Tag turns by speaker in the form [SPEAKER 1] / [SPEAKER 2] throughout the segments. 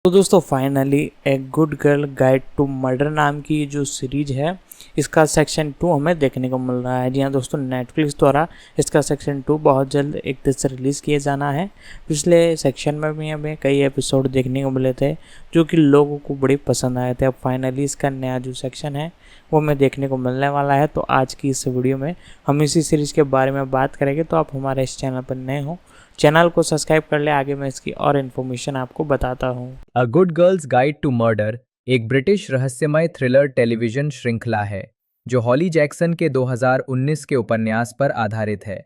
[SPEAKER 1] तो दोस्तों finally a good girl guide to murder नाम की जो सीरीज है इसका सेक्शन 2 हमें देखने को मिल रहा है। जी हाँ दोस्तों, नेटफ्लिक्स द्वारा इसका सेक्शन 2 बहुत जल्द एक तरह से रिलीज़ किया जाना है। पिछले सेक्शन में भी हमें कई एपिसोड देखने को मिले थे जो कि लोगों को बड़ी पसंद आए थे। अब फाइनली इसका नया जो सेक्शन है वो हमें देखने को मिलने वाला है। तो आज की इस वीडियो में हम इसी सीरीज़ के बारे में बात करेंगे। तो आप हमारे इस चैनल पर नए हो, चैनल को सब्सक्राइब कर ले, आगे मैं इसकी और इन्फॉर्मेशन आपको बताता हूँ।
[SPEAKER 2] A good girls guide to murder एक ब्रिटिश रहस्यमय थ्रिलर टेलीविजन श्रृंखला है जो हॉली जैक्सन के 2019 के उपन्यास पर आधारित है।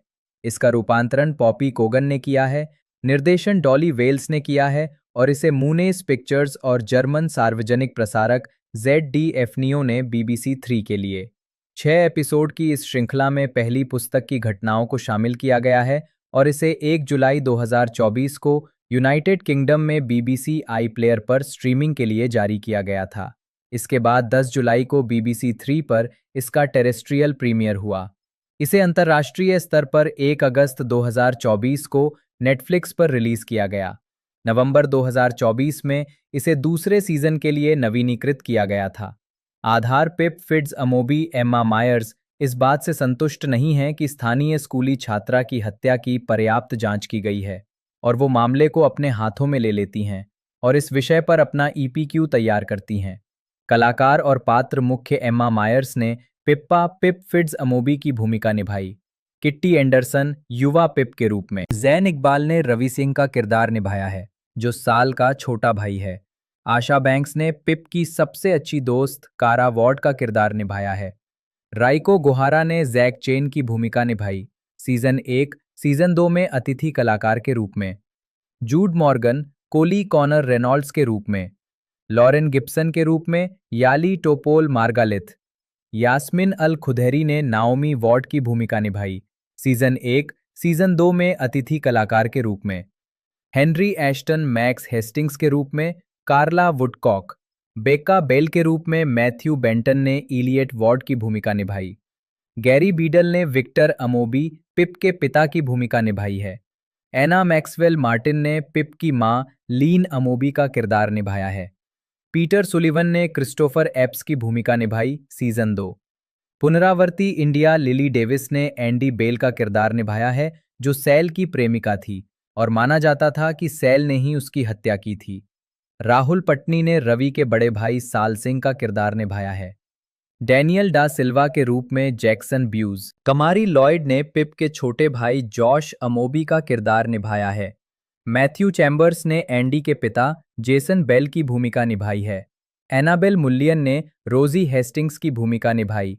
[SPEAKER 2] इसका रूपांतरण पॉपी कोगन ने किया है, निर्देशन डॉली वेल्स ने किया है और इसे मूनेस पिक्चर्स और जर्मन सार्वजनिक प्रसारक ZD एफनियो ने BBC 3 के लिए। 6 एपिसोड की इस श्रृंखला में पहली पुस्तक की घटनाओं को शामिल किया गया है और इसे 1 जुलाई 2024 को यूनाइटेड किंगडम में BBC आई प्लेयर पर स्ट्रीमिंग के लिए जारी किया गया था। इसके बाद 10 जुलाई को BBC 3 पर इसका टेरेस्ट्रियल प्रीमियर हुआ। इसे अंतर्राष्ट्रीय स्तर पर 1 अगस्त 2024 को नेटफ्लिक्स पर रिलीज किया गया। नवंबर 2024 में इसे दूसरे सीजन के लिए नवीनीकृत किया गया था। आधार पिप फिट्ज अमोबी एम्मा मायर्स इस बात से संतुष्ट नहीं हैं कि स्थानीय स्कूली छात्रा की हत्या की पर्याप्त जांच की गई है और वो मामले को अपने हाथों में ले लेती हैं और इस विषय पर अपना EPQ तैयार करती हैं। कलाकार और पात्र मुख्य एम्मा मायर्स ने पिप्पा पिप फिट्ज अमोबी की भूमिका निभाई। किट्टी एंडरसन युवा पिप के रूप में, जैन इकबाल ने रवि सिंह का किरदार निभाया है जो साल का छोटा भाई है। आशा बैंक्स ने पिप की सबसे अच्छी दोस्त कारा वॉर्ड का किरदार निभाया है। राइको गोहारा ने जैक चेन की भूमिका निभाई, सीजन 1 सीजन 2 में अतिथि कलाकार के रूप में। जूड मॉर्गन कोली कॉनर रेनॉल्ड्स के रूप में। लॉरेन गिब्सन के रूप में याली टोपोल मार्गालिथ। यास्मिन अल खुदैरी ने नाओमी वॉर्ड की भूमिका निभाई, सीजन 1 सीजन 2 में अतिथि कलाकार के रूप में। हेनरी एश्टन मैक्स हेस्टिंग्स के रूप में कार्ला वुडकॉक। बेका बेल के रूप में मैथ्यू बेंटन ने इलियट वॉर्ड की भूमिका निभाई। गैरी बीडल ने विक्टर अमोबी पिप के पिता की भूमिका निभाई है। एना मैक्सवेल मार्टिन ने पिप की मां लीन अमोबी का किरदार निभाया है। पीटर सुलिवन ने क्रिस्टोफर एप्स की भूमिका निभाई, सीजन 2। पुनरावर्ती इंडिया लिली डेविस ने एंडी बेल का किरदार निभाया है जो सैल की प्रेमिका थी और माना जाता था कि सैल ने ही उसकी हत्या की थी। राहुल पटनी ने रवि के बड़े भाई साल सिंह का किरदार निभाया है। डैनियल डा सिल्वा के रूप में जैक्सन ब्यूज। कमारी लॉयड ने पिप के छोटे भाई जॉश अमोबी का किरदार निभाया है। मैथ्यू चैम्बर्स ने एंडी के पिता जेसन बेल की भूमिका निभाई है। एनाबेल मुल्लियन ने रोजी हेस्टिंग्स की भूमिका निभाई।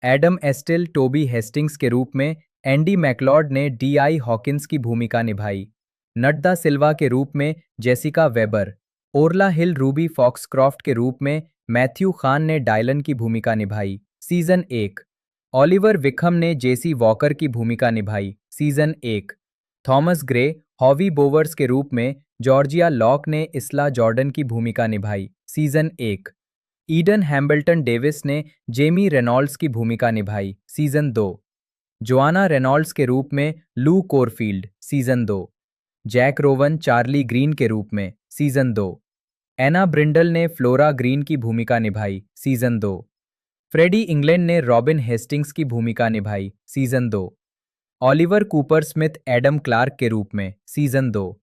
[SPEAKER 2] एडम एस्टिल टोबी हेस्टिंग्स के रूप में। एंडी मैकलॉर्ड ने DI हॉकिंस की भूमिका निभाई। नड्डा सिल्वा के रूप में जेसिका वेबर। ओरला हिल रूबी फॉक्सक्रॉफ्ट के रूप में। मैथ्यू खान ने डायलन की भूमिका निभाई, सीजन 1। ऑलिवर विखम ने जेसी वॉकर की भूमिका निभाई, सीजन 1। थॉमस ग्रे हॉवी बोवर्स के रूप में। जॉर्जिया लॉक ने इसला जॉर्डन की भूमिका निभाई, सीजन 1। ईडन हैम्बल्टन डेविस ने जेमी रेनॉल्ड्स की भूमिका निभाई, सीजन 2। जोआना रेनॉल्ड्स के रूप में Lou Corfield, season 2। Jack Rowan Charlie Green के रूप में, सीजन 2। एना ब्रिंडल ने फ्लोरा ग्रीन की भूमिका निभाई, सीजन 2। फ्रेडी इंग्लैंड ने रॉबिन हेस्टिंग्स की भूमिका निभाई, season 2। Oliver Cooper Smith Adam Clarke के रूप में, सीजन 2।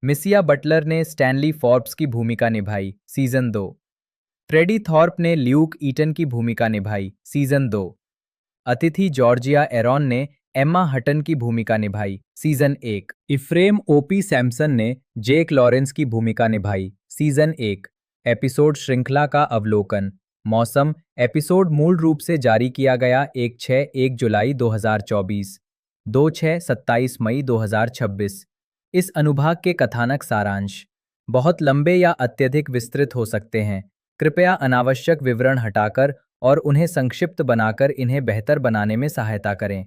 [SPEAKER 2] मिसिया बटलर ने स्टैनली फॉर्ब्स की भूमिका निभाई, सीजन 2। फ्रेडी थॉर्प ने ल्यूक ईटन की भूमिका निभाई, सीजन 2। अतिथि जॉर्जिया एरॉन ने एम्मा हटन की भूमिका निभाई, सीजन 1। इफ्रेम ओपी सैमसन ने जेक लॉरेंस की भूमिका निभाई, सीजन 1। एपिसोड श्रृंखला का अवलोकन। मौसम एपिसोड मूल रूप से जारी किया गया 1 जुलाई 2024, 27 मई 2026। इस अनुभाग के कथानक सारांश बहुत लंबे या अत्यधिक विस्तृत हो सकते हैं। कृपया अनावश्यक विवरण हटाकर और उन्हें संक्षिप्त बनाकर इन्हें बेहतर बनाने में सहायता करें।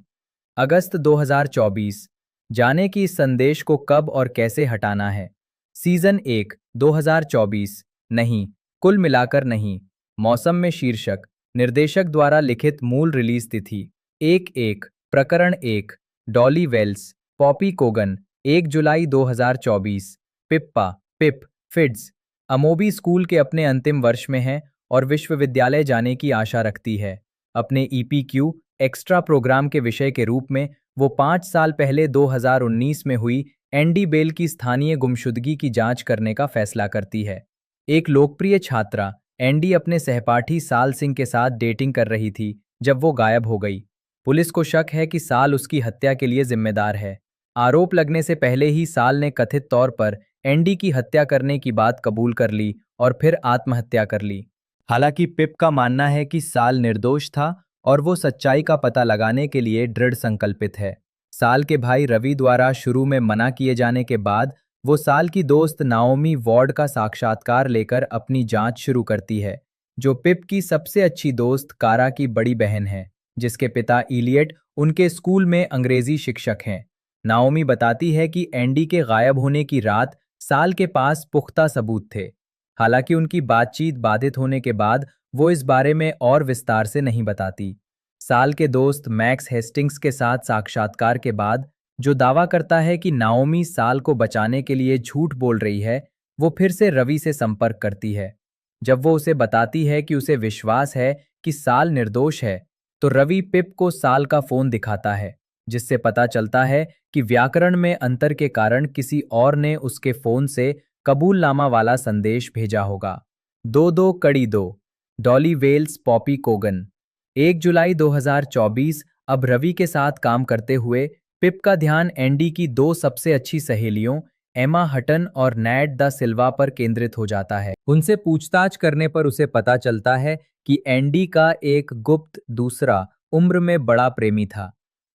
[SPEAKER 2] अगस्त 2024। जाने कि इस संदेश को कब और कैसे हटाना है। सीजन 1 2024। नहीं, कुल मिलाकर नहीं। मौसम में शीर्षक। निर्देशक द्वारा लिखित मूल रिलीज तिथि 1 प्रकरण 1। डॉली वेल्स पॉपी कोगन 1 जुलाई 2024। पिप्पा पिप फिड्स अमोबी स्कूल के अपने अंतिम वर्ष में है और विश्वविद्यालय जाने की आशा रखती है। अपने ईपीक्यू एक्स्ट्रा प्रोग्राम के विषय के रूप में वो 5 साल पहले 2019 में हुई एंडी बेल की स्थानीय गुमशुदगी की जांच करने का फैसला करती है। एक लोकप्रिय छात्रा एंडी अपने सहपाठी साल सिंह के साथ डेटिंग कर रही थी जब वो गायब हो गई। पुलिस को शक है कि साल उसकी हत्या के लिए जिम्मेदार है। आरोप लगने से पहले ही साल ने कथित तौर पर एंडी की हत्या करने की बात कबूल कर ली और फिर आत्महत्या कर ली। हालांकि पिप का मानना है कि साल निर्दोष था और वो सच्चाई का पता लगाने के लिए दृढ़ संकल्पित है। साल के भाई रवि द्वारा शुरू में मना किए जाने के बाद वो साल की दोस्त नाओमी वॉर्ड का साक्षात्कार लेकर अपनी जांच शुरू करती है, जो पिप की सबसे अच्छी दोस्त कारा की बड़ी बहन है, जिसके पिता इलियट उनके स्कूल में अंग्रेजी शिक्षक हैं। नाओमी बताती है कि एंडी के गायब होने की रात साल के पास पुख्ता सबूत थे। हालांकि उनकी बातचीत बाधित होने के बाद वो इस बारे में और विस्तार से नहीं बताती। साल के दोस्त मैक्स हेस्टिंग्स के साथ साक्षात्कार के बाद, जो दावा करता है कि नाओमी साल को बचाने के लिए झूठ बोल रही है, वो फिर से रवि से संपर्क करती है। जब वो उसे बताती है कि उसे विश्वास है कि साल निर्दोष है, तो रवि पिप को साल का फोन दिखाता है, जिससे पता चलता है कि व्याकरण में अंतर के कारण किसी और ने उसके फोन से कबूलनामा वाला संदेश भेजा होगा। 2-2 कड़ी 2 डॉली वेल्स पॉपी कोगन 1 जुलाई 2024। अब रवि के साथ काम करते हुए पिप का ध्यान एंडी की दो सबसे अच्छी सहेलियों एमा हटन और नैट द सिल्वा पर केंद्रित हो जाता है। उनसे पूछताछ करने पर उसे पता चलता है कि एंडी का एक गुप्त दूसरा उम्र में बड़ा प्रेमी था।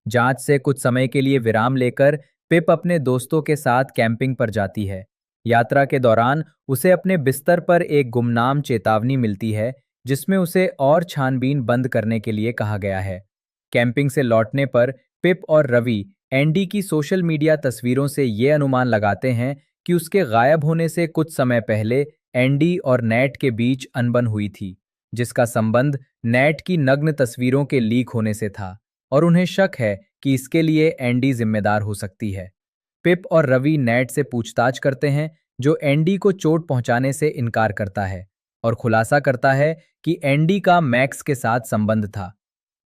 [SPEAKER 2] जांच से कुछ समय के लिए विराम लेकर पिप अपने दोस्तों के साथ कैंपिंग पर जाती है। यात्रा के दौरान उसे अपने बिस्तर पर एक गुमनाम चेतावनी मिलती है, जिसमें उसे और छानबीन बंद करने के लिए कहा गया है। कैंपिंग से लौटने पर पिप और रवि एंडी की सोशल मीडिया तस्वीरों से ये अनुमान लगाते हैं कि उसके गायब होने से कुछ समय पहले एंडी और नैट के बीच अनबन हुई थी, जिसका संबंध नैट की नग्न तस्वीरों के लीक होने से था, और उन्हें शक है कि इसके लिए एंडी जिम्मेदार हो सकती है। पिप और रवि नैट से पूछताछ करते हैं, जो एंडी को चोट पहुंचाने से इनकार करता है और खुलासा करता है कि एंडी का मैक्स के साथ संबंध था।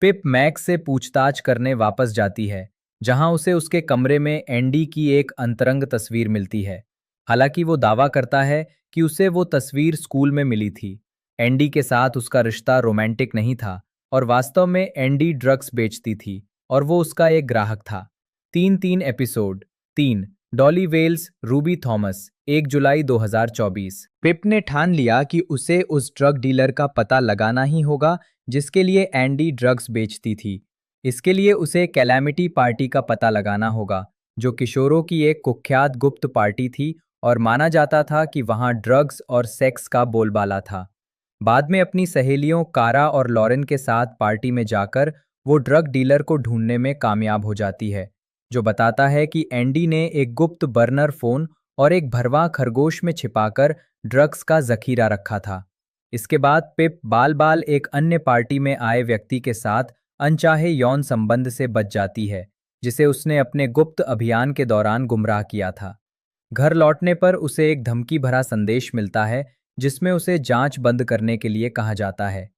[SPEAKER 2] पिप मैक्स से पूछताछ करने वापस जाती है, जहां उसे उसके कमरे में एंडी की एक अंतरंग तस्वीर मिलती है। हालांकि वो दावा करता है कि उसे वो तस्वीर स्कूल में मिली थी। एंडी के साथ उसका रिश्ता रोमांटिक नहीं था और वास्तव में एंडी ड्रग्स बेचती थी और वो उसका एक ग्राहक था। 3-3 episode 3 Dolly Wells Ruby Thomas 1 जुलाई 2024। पिप ने ठान लिया कि उसे उस ड्रग डीलर का पता लगाना ही होगा जिसके लिए एंडी ड्रग्स बेचती थी। इसके लिए उसे कैलामिटी पार्टी का पता लगाना होगा, जो किशोरों की एक कुख्यात गुप्त पार्टी थी और माना जाता था कि वहां ड्रग्स और सेक्स का बोलबाला था। बाद में अपनी सहेलियों कारा और लॉरेन के साथ पार्टी में जाकर वो ड्रग डीलर को ढूंढने में कामयाब हो जाती है, जो बताता है कि एंडी ने एक गुप्त बर्नर फोन और एक भरवा खरगोश में छिपाकर ड्रग्स का जखीरा रखा था। इसके बाद पिप बाल बाल एक अन्य पार्टी में आए व्यक्ति के साथ अनचाहे यौन संबंध से बच जाती है, जिसे उसने अपने गुप्त अभियान के दौरान गुमराह किया था। घर लौटने पर उसे एक धमकी भरा संदेश मिलता है, जिसमें उसे जांच बंद करने के लिए कहा जाता है।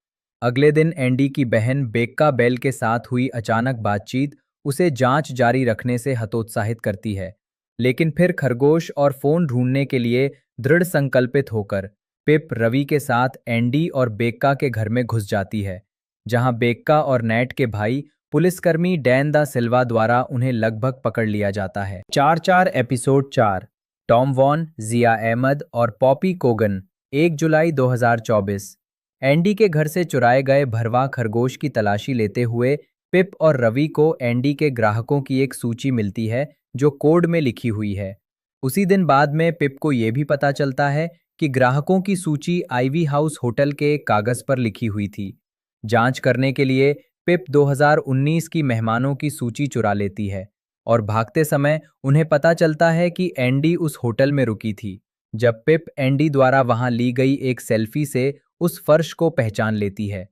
[SPEAKER 2] अगले दिन एंडी की बहन बेक्का बेल के साथ हुई अचानक बातचीत उसे जांच जारी रखने से हतोत्साहित करती है, लेकिन फिर खरगोश और फोन ढूंढने के लिए दृढ़ संकल्पित होकर पिप रवि के साथ एंडी और बेक्का के घर में घुस जाती है, जहां बेक्का और नैट के भाई पुलिसकर्मी डैन दा सिल्वा द्वारा उन्हें लगभग पकड़ लिया जाता है। 4-4 एपिसोड 4 टॉम वॉन, जिया अहमद और पॉपी कोगन 1 जुलाई 2024। एंडी के घर से चुराए गए भरवा खरगोश की तलाशी लेते हुए पिप और रवि को एंडी के ग्राहकों की एक सूची मिलती है, जो कोड में लिखी हुई है। उसी दिन बाद में पिप को यह भी पता चलता है कि ग्राहकों की सूची आईवी हाउस होटल के एक कागज पर लिखी हुई थी। जांच करने के लिए पिप 2019 की मेहमानों की सूची चुरा लेती है और भागते समय उन्हें पता चलता है कि एंडी उस होटल में रुकी थी। जब पिप एंडी द्वारा वहां ली गई एक सेल्फी से उस फर्श को पहचान लेती है।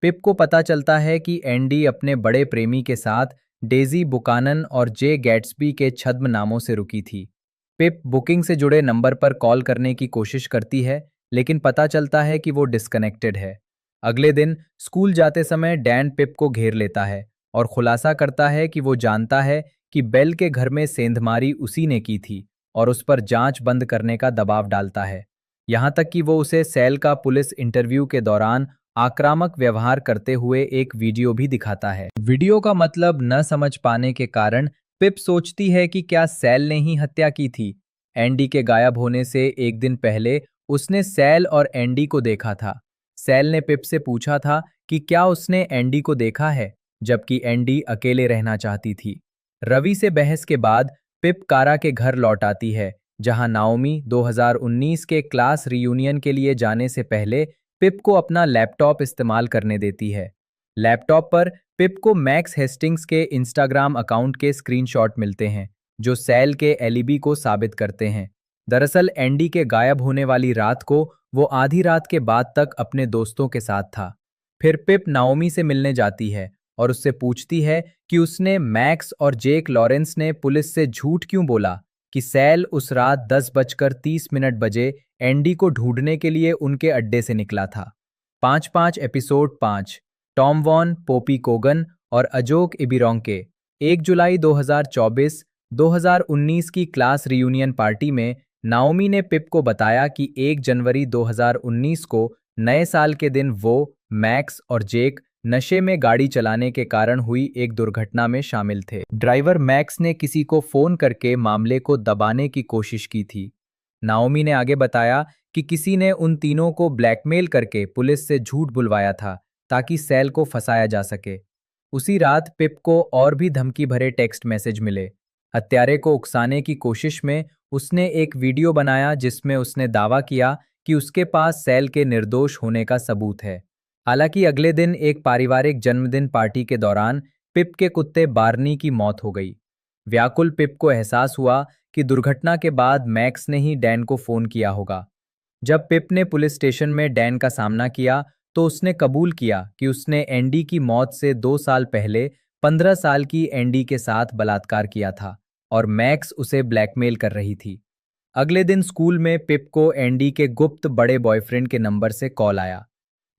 [SPEAKER 2] पिप को पता चलता है कि एंडी अपने बड़े प्रेमी के साथ डेजी बुकानन और जे गैट्सबी के छद्म नामों से रुकी थी। पिप बुकिंग से जुड़े नंबर पर कॉल करने की कोशिश करती है, लेकिन पता चलता है कि वो डिस्कनेक्टेड है। अगले दिन स्कूल जाते समय डैन पिप को घेर लेता है और खुलासा करता है कि वो जानता है कि बेल के घर में सेंधमारी उसी ने की थी और उस पर जांच बंद करने का दबाव डालता है। यहाँ तक कि वो उसे सेल का पुलिस इंटरव्यू के दौरान आक्रामक व्यवहार करते हुए एक वीडियो भी दिखाता है। वीडियो का मतलब न समझ पाने के कारण पिप सोचती है कि क्या सेल ने ही हत्या की थी। एंडी के गायब होने से एक दिन पहले उसने सेल और एंडी को देखा था। सेल ने पिप से पूछा था कि क्या उसने एंडी को देखा है, जबकि एंडी अकेले रहना चाहती थी। रवि से बहस के बाद पिप कारा के घर लौट आती है, जहां नाओमी 2019 के क्लास रियूनियन के लिए जाने से पहले पिप को अपना लैपटॉप इस्तेमाल करने देती है। लैपटॉप पर पिप को मैक्स हेस्टिंग्स के इंस्टाग्राम अकाउंट के स्क्रीनशॉट मिलते हैं, जो सेल के एलिबी को साबित करते हैं। दरअसल एंडी के गायब होने वाली रात को वो आधी रात के बाद तक अपने दोस्तों के साथ था। फिर पिप नाओमी से मिलने जाती है और उससे पूछती है कि उसने मैक्स और जेक लॉरेंस ने पुलिस से झूठ क्यों बोला कि सेल उस रात 10:30 बजे एंडी को ढूंढने के लिए उनके अड्डे से निकला था। 5-5 episode 5 Tom Vaughan, Poppy Cogan और अजोक इबिरोंके। 1 जुलाई 2024 2019 की क्लास रियूनियन पार्टी में नाओमी ने पिप को बताया कि 1 जनवरी 2019 को नए साल के दिन वो, मैक्स और जेक नशे में गाड़ी चलाने के कारण हुई एक दुर्घटना में शामिल थे। ड्राइवर मैक्स ने किसी को फोन करके मामले को दबाने की कोशिश की थी। नाओमी ने आगे बताया कि किसी ने उन तीनों को ब्लैकमेल करके पुलिस से झूठ बुलवाया था ताकि सेल को फंसाया जा सके। उसी रात पिप को और भी धमकी भरे टेक्स्ट मैसेज मिले। हत्यारे को उकसाने की कोशिश में उसने एक वीडियो बनाया जिसमें उसने दावा किया कि उसके पास सेल के निर्दोष होने का सबूत है। हालांकि अगले दिन एक पारिवारिक जन्मदिन पार्टी के दौरान पिप के कुत्ते बार्नी की मौत हो गई। व्याकुल पिप को एहसास हुआ कि दुर्घटना के बाद मैक्स ने ही डैन को फोन किया होगा। जब पिप ने पुलिस स्टेशन में डैन का सामना किया तो उसने कबूल किया कि उसने एंडी की मौत से 2 साल पहले 15 साल की एंडी के साथ बलात्कार किया था और मैक्स उसे ब्लैकमेल कर रही थी। अगले दिन स्कूल में पिप को एंडी के गुप्त बड़े बॉयफ्रेंड के नंबर से कॉल आया।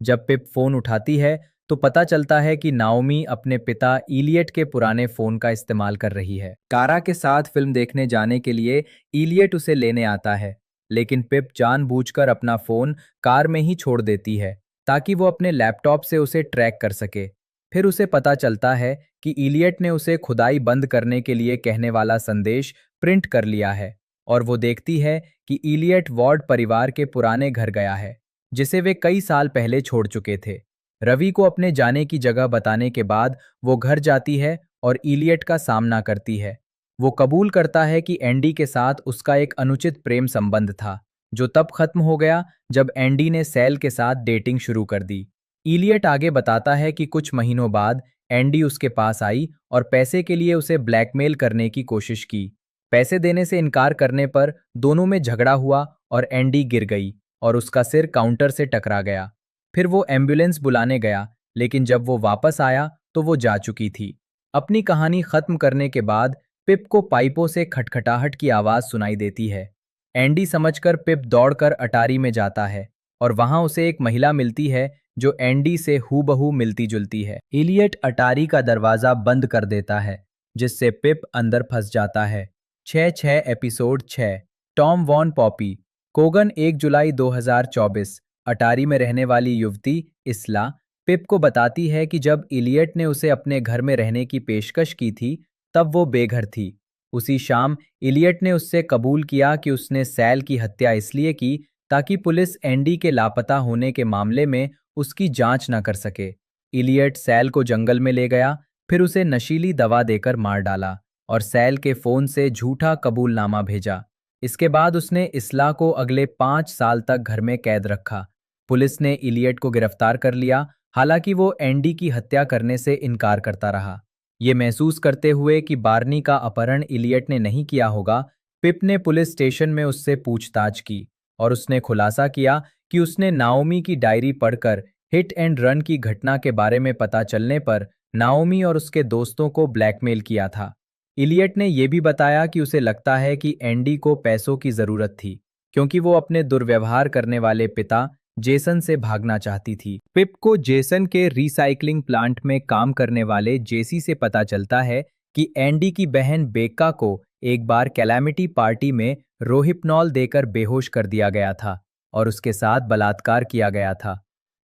[SPEAKER 2] जब पिप फोन उठाती है तो पता चलता है कि नाओमी अपने पिता इलियट के पुराने फोन का इस्तेमाल कर रही है। कारा के साथ फिल्म देखने जाने के लिए इलियट उसे लेने आता है, लेकिन पिप जानबूझकर अपना फोन कार में ही छोड़ देती है ताकि वो अपने लैपटॉप से उसे ट्रैक कर सके। फिर उसे पता चलता है कि इलियट ने उसे खुदाई बंद करने के लिए कहने वाला संदेश प्रिंट कर लिया है और वो देखती है कि इलियट वार्ड परिवार के पुराने घर गया है, जिसे वे कई साल पहले छोड़ चुके थे। रवि को अपने जाने की जगह बताने के बाद वो घर जाती है और इलियट का सामना करती है। वो कबूल करता है कि एंडी के साथ उसका एक अनुचित प्रेम संबंध था, जो तब खत्म हो गया जब एंडी ने सेल के साथ डेटिंग शुरू कर दी। इलियट आगे बताता है कि कुछ महीनों बाद एंडी उसके पास आई और पैसे के लिए उसे ब्लैकमेल करने की कोशिश की। पैसे देने से इनकार करने पर दोनों में झगड़ा हुआ और एंडी गिर गई और उसका सिर काउंटर से टकरा गया। फिर वो एम्बुलेंस बुलाने गया, लेकिन जब वो वापस आया तो वो जा चुकी थी। अपनी कहानी खत्म करने के बाद पिप को पाइपों से खटखटाहट की आवाज सुनाई देती है। एंडी समझकर पिप दौड़कर अटारी में जाता है और वहां उसे एक महिला मिलती है जो एंडी से हूबहू मिलती जुलती है। इलियट अटारी का दरवाजा बंद कर देता है, जिससे पिप अंदर फंस जाता है। 6-6 episode 6 Tom Vaughan, Poppy Cogan. 1 जुलाई 2024 अटारी में रहने वाली युवती इसला पिप को बताती है कि जब इलियट ने उसे अपने घर में रहने की पेशकश की थी तब वो बेघर थी। उसी शाम इलियट ने उससे कबूल किया कि उसने सेल की हत्या इसलिए की ताकि पुलिस एंडी के लापता होने के मामले में उसकी जांच न कर सके। इलियट सेल को जंगल में ले गया, फिर उसे नशीली दवा देकर मार डाला और सेल के फोन से झूठा कबूलनामा भेजा। इसके बाद उसने इसला को अगले 5 साल तक घर में कैद रखा। पुलिस ने इलियट को गिरफ्तार कर लिया, हालांकि वो एंडी की हत्या करने से इनकार करता रहा। ये महसूस करते हुए कि बार्नी का अपहरण इलियट ने नहीं किया होगा, पिप ने पुलिस स्टेशन में उससे पूछताछ की और उसने खुलासा किया कि उसने नाओमी की डायरी पढ़कर हिट एंड रन की घटना के बारे में पता चलने पर नाओमी और उसके दोस्तों को ब्लैकमेल किया था। इलियट ने यह भी बताया कि उसे लगता है कि एंडी को पैसों की जरूरत थी, क्योंकि वो अपने दुर्व्यवहार करने वाले पिता जेसन से भागना चाहती थी। पिप को जेसन के रिसाइकलिंग प्लांट में काम करने वाले जेसी से पता चलता है कि एंडी की बहन बेका को एक बार कैलामिटी पार्टी में रोहिप्नॉल देकर बेहोश कर दिया गया था और उसके साथ बलात्कार किया गया था।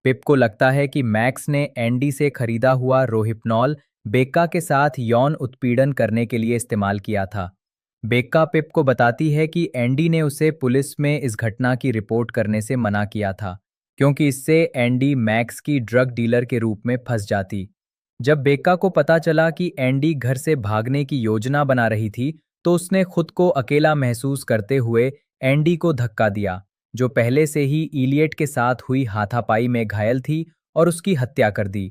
[SPEAKER 2] पिप को लगता है कि मैक्स ने एंडी से खरीदा हुआ रोहिप्नॉल बेका के साथ यौन उत्पीड़न करने के लिए इस्तेमाल किया था। बेका पिप को बताती है कि एंडी ने उसे पुलिस में इस घटना की रिपोर्ट करने से मना किया था, क्योंकि इससे एंडी मैक्स की ड्रग डीलर के रूप में फंस जाती। जब बेका को पता चला कि एंडी घर से भागने की योजना बना रही थी, तो उसने खुद को अकेला महसूस करते हुए एंडी को धक्का दिया, जो पहले से ही इलियट के साथ हुई हाथापाई में घायल थी, और उसकी हत्या कर दी।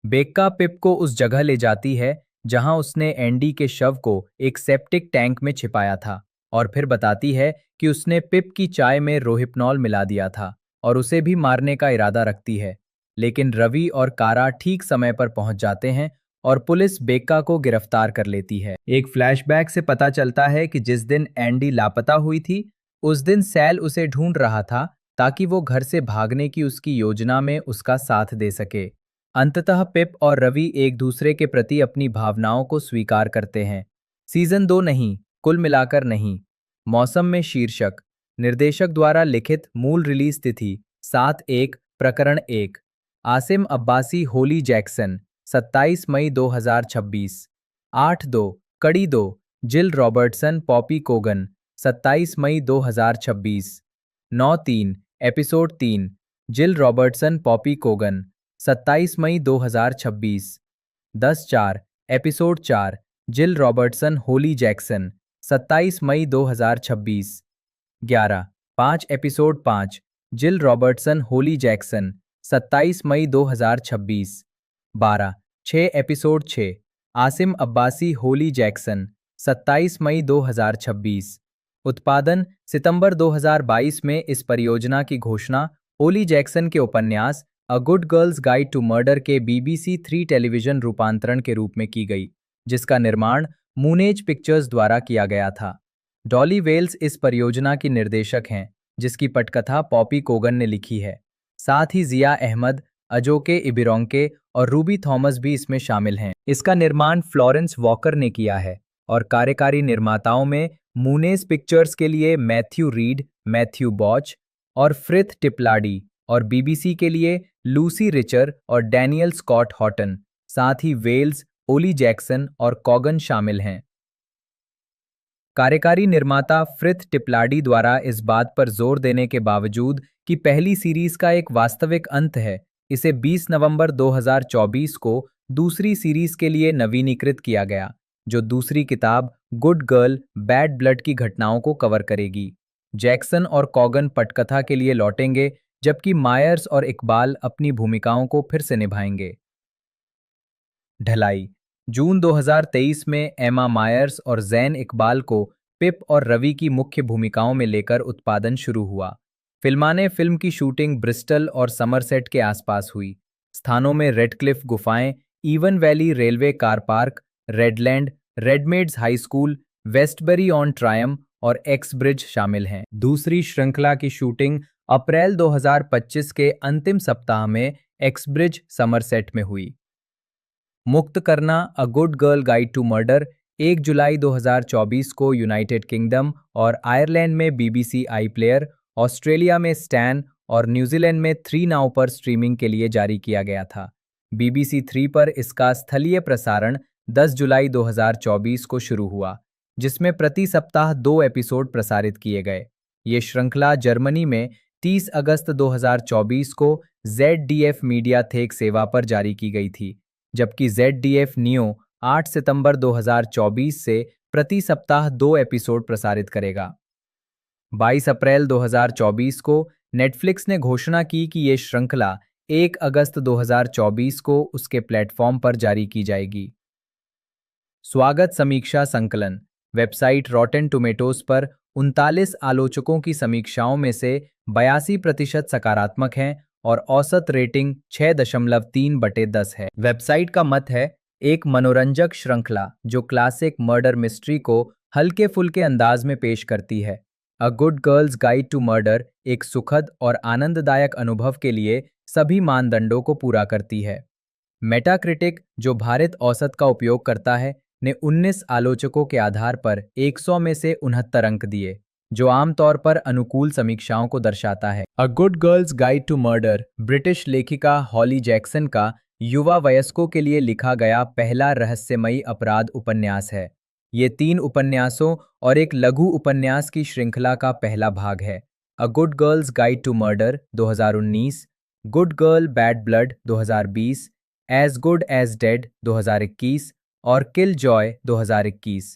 [SPEAKER 2] बेका पिप को उस जगह ले जाती है जहां उसने एंडी के शव को एक सेप्टिक टैंक में छिपाया था, और फिर बताती है कि उसने पिप की चाय में रोहिप्नॉल मिला दिया था और उसे भी मारने का इरादा रखती है। लेकिन रवि और कारा ठीक समय पर पहुंच जाते हैं और पुलिस बेका को गिरफ्तार कर लेती है। एक फ्लैशबैक से पता चलता है कि जिस दिन एंडी लापता हुई थी, उस दिन सैल उसे ढूंढ रहा था ताकि वो घर से भागने की उसकी योजना में उसका साथ दे सके। अंततः पिप और रवि एक दूसरे के प्रति अपनी भावनाओं को स्वीकार करते हैं। सीजन 2 नहीं, कुल मिलाकर नहीं। मौसम में शीर्षक, निर्देशक द्वारा लिखित, मूल रिलीज तिथि 7/1, प्रकरण 1। आसिम अब्बासी, होली जैक्सन, 27 मई 2026। 8/2, कड़ी 2, जिल रॉबर्टसन, पॉपी कोगन, 27 मई 2026। 9/3, एपिसोड 3, जिल रॉबर्टसन, पॉपी कोगन, 27 मई 2026। 10/4, एपिसोड 4, जिल रॉबर्टसन, होली जैक्सन, 27 मई 2026। 11/5, एपिसोड 5, जिल रॉबर्टसन, होली जैक्सन, 27 मई 2026। 12/6, एपिसोड 6, आसिम अब्बासी, होली जैक्सन, 27 मई 2026। उत्पादन सितंबर 2022 में इस परियोजना की घोषणा होली जैक्सन के उपन्यास a good girls guide to murder के BBC 3 टेलीविजन रूपांतरण के रूप में की गई, जिसका निर्माण मूनेज पिक्चर्स द्वारा किया गया था। डॉली वेल्स इस परियोजना की निर्देशक हैं, जिसकी पटकथा पॉपी कोगन ने लिखी है। साथ ही जिया अहमद, अजोके इबिरोंके और रूबी थॉमस भी इसमें शामिल हैं। इसका निर्माण फ्लोरेंस वॉकर ने किया है और कार्यकारी निर्माताओं में मूनेज पिक्चर्स के लिए मैथ्यू रीड, मैथ्यू बॉच और फ्रिथ टिप्लाडी, और BBC के लिए लूसी रिचर और डैनियल स्कॉट हॉटन, साथ ही वेल्स, ओली जैक्सन और कॉगन शामिल हैं। कार्यकारी निर्माता फ्रिथ टिप्लाडी द्वारा इस बात पर जोर देने के बावजूद कि पहली सीरीज का एक वास्तविक अंत है, इसे 20 नवंबर 2024 को दूसरी सीरीज के लिए नवीनीकृत किया गया, जो दूसरी किताब गुड गर्ल बैड ब्लड की घटनाओं को कवर करेगी। जैक्सन और कॉगन पटकथा के लिए लौटेंगे, जबकि मायर्स और इकबाल अपनी भूमिकाओं को फिर से निभाएंगे। ढलाई, जून 2023 में एमा मायर्स और जैन इकबाल को पिप और रवि की मुख्य भूमिकाओं में लेकर उत्पादन शुरू हुआ। फिल्म की शूटिंग ब्रिस्टल और समरसेट के आसपास हुई। स्थानों में रेडक्लिफ गुफाएं, Avon valley railway car park, Redland, Redmaids high school, Westbury on Trym और एक्स ब्रिज शामिल हैं। दूसरी श्रृंखला की शूटिंग अप्रैल 2025 के अंतिम सप्ताह में एक्सब्रिज, समरसेट में हुई। मुक्त करना, a good girl guide to murder 1 जुलाई 2024 को यूनाइटेड किंगडम और आयरलैंड में BBC iPlayer, ऑस्ट्रेलिया में स्टैन और न्यूजीलैंड में 3 नाउ पर स्ट्रीमिंग के लिए जारी किया गया था। BBC 3 पर इसका स्थलीय प्रसारण 10 जुलाई 2024 को शुरू हुआ, जिसमें प्रति सप्ताह 2 एपिसोड प्रसारित किए गए। ये श्रृंखला जर्मनी में 30 अगस्त 2024 को ZDF मीडियाथेक सेवा पर जारी की गई थी, जबकि ZDF नियो 8 सितंबर 2024 से प्रति सप्ताह 2 एपिसोड प्रसारित करेगा। 22 अप्रैल 2024 को नेटफ्लिक्स ने घोषणा की कि ये श्रृंखला 1 अगस्त 2024 को उसके प्लेटफॉर्म पर जारी की जाएगी। स्वागत समीक्षा संकलन, वेबसाइट रॉटेन टोमेटोज पर 39 आलोचकों की समीक्षाओं में से 82% सकारात्मक हैं और औसत रेटिंग 6.3/10 है। वेबसाइट का मत है, एक मनोरंजक श्रृंखला जो क्लासिक मर्डर मिस्ट्री को हल्के फुल्के अंदाज में पेश करती है। A good girls guide to murder एक सुखद और आनंददायक अनुभव के लिए सभी मानदंडों को पूरा करती है। मेटाक्रिटिक, जो भारत औसत का उपयोग करता है, ने 19 आलोचकों के आधार पर 100 में से 69 अंक दिए, जो आमतौर पर अनुकूल समीक्षाओं को दर्शाता है। A good girls guide to murder British लेखिका हॉली जैक्सन का युवा वयस्कों के लिए लिखा गया पहला रहस्यमयी अपराध उपन्यास है। ये 3 उपन्यासों और एक लघु उपन्यास की श्रृंखला का पहला भाग है। A good girls guide to murder 2019, good girl bad blood 2020, as good as dead 2021 और किल जॉय 2021।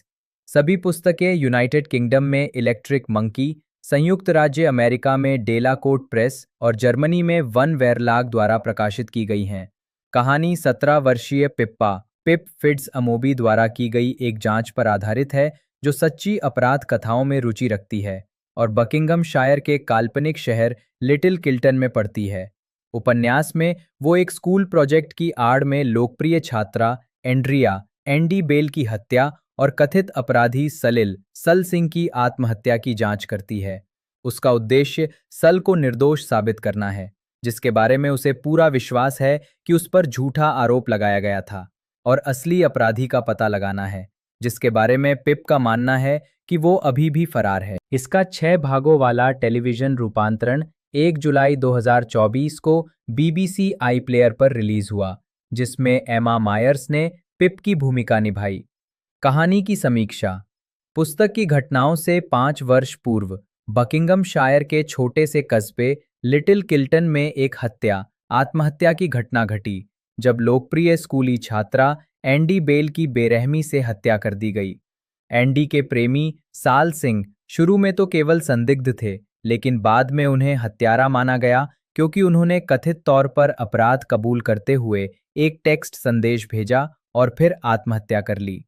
[SPEAKER 2] सभी पुस्तकें यूनाइटेड किंगडम में इलेक्ट्रिक मंकी, संयुक्त राज्य अमेरिका में डेलाकोट प्रेस और जर्मनी में वन वेरलाग द्वारा प्रकाशित की गई हैं। कहानी 17 वर्षीय पिप फिट्ज अमोबी द्वारा की गई एक जांच पर आधारित है, जो सच्ची अपराध कथाओं में रुचि रखती है और बकिंघमशायर के काल्पनिक शहर लिटिल किल्टन में पड़ती है। उपन्यास में वो एक स्कूल प्रोजेक्ट की आड़ में लोकप्रिय छात्रा एंडी बेल की हत्या और कथित अपराधी सल सिंह की आत्महत्या की जांच करती है। उसका उद्देश्य सल को निर्दोष साबित करना है, जिसके बारे में उसे पूरा विश्वास है कि उस पर झूठा आरोप लगाया गया था, और असली अपराधी का पता लगाना है, जिसके बारे में पिप का मानना है कि वो अभी भी फरार है। इसका 6 भागों वाला टेलीविजन रूपांतरण 1 जुलाई 2024 को BBC iPlayer पर रिलीज हुआ, जिसमें एमा मायर्स ने पिप की भूमिका निभाई। कहानी की समीक्षा। पुस्तक की घटनाओं से 5 वर्ष पूर्व बकिंघमशायर के छोटे से कस्बे लिटिल किल्टन में एक आत्महत्या की घटना घटी, जब लोकप्रिय स्कूली छात्रा एंडी बेल की बेरहमी से हत्या कर दी गई। एंडी के प्रेमी साल सिंह शुरू में तो केवल संदिग्ध थे, लेकिन बाद में उन्हें हत्यारा माना गया क्योंकि उन्होंने कथित तौर पर अपराध कबूल करते हुए एक टेक्स्ट संदेश भेजा और फिर आत्महत्या कर ली।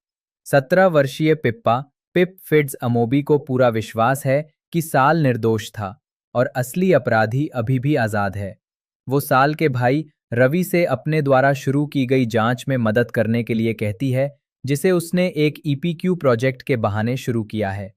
[SPEAKER 2] 17 वर्षीय पिप फिट्ज अमोबी को पूरा विश्वास है कि साल निर्दोष था और असली अपराधी अभी भी आज़ाद है। वो साल के भाई रवि से अपने द्वारा शुरू की गई जांच में मदद करने के लिए कहती है, जिसे उसने एक EPQ प्रोजेक्ट के बहाने शुरू किया है।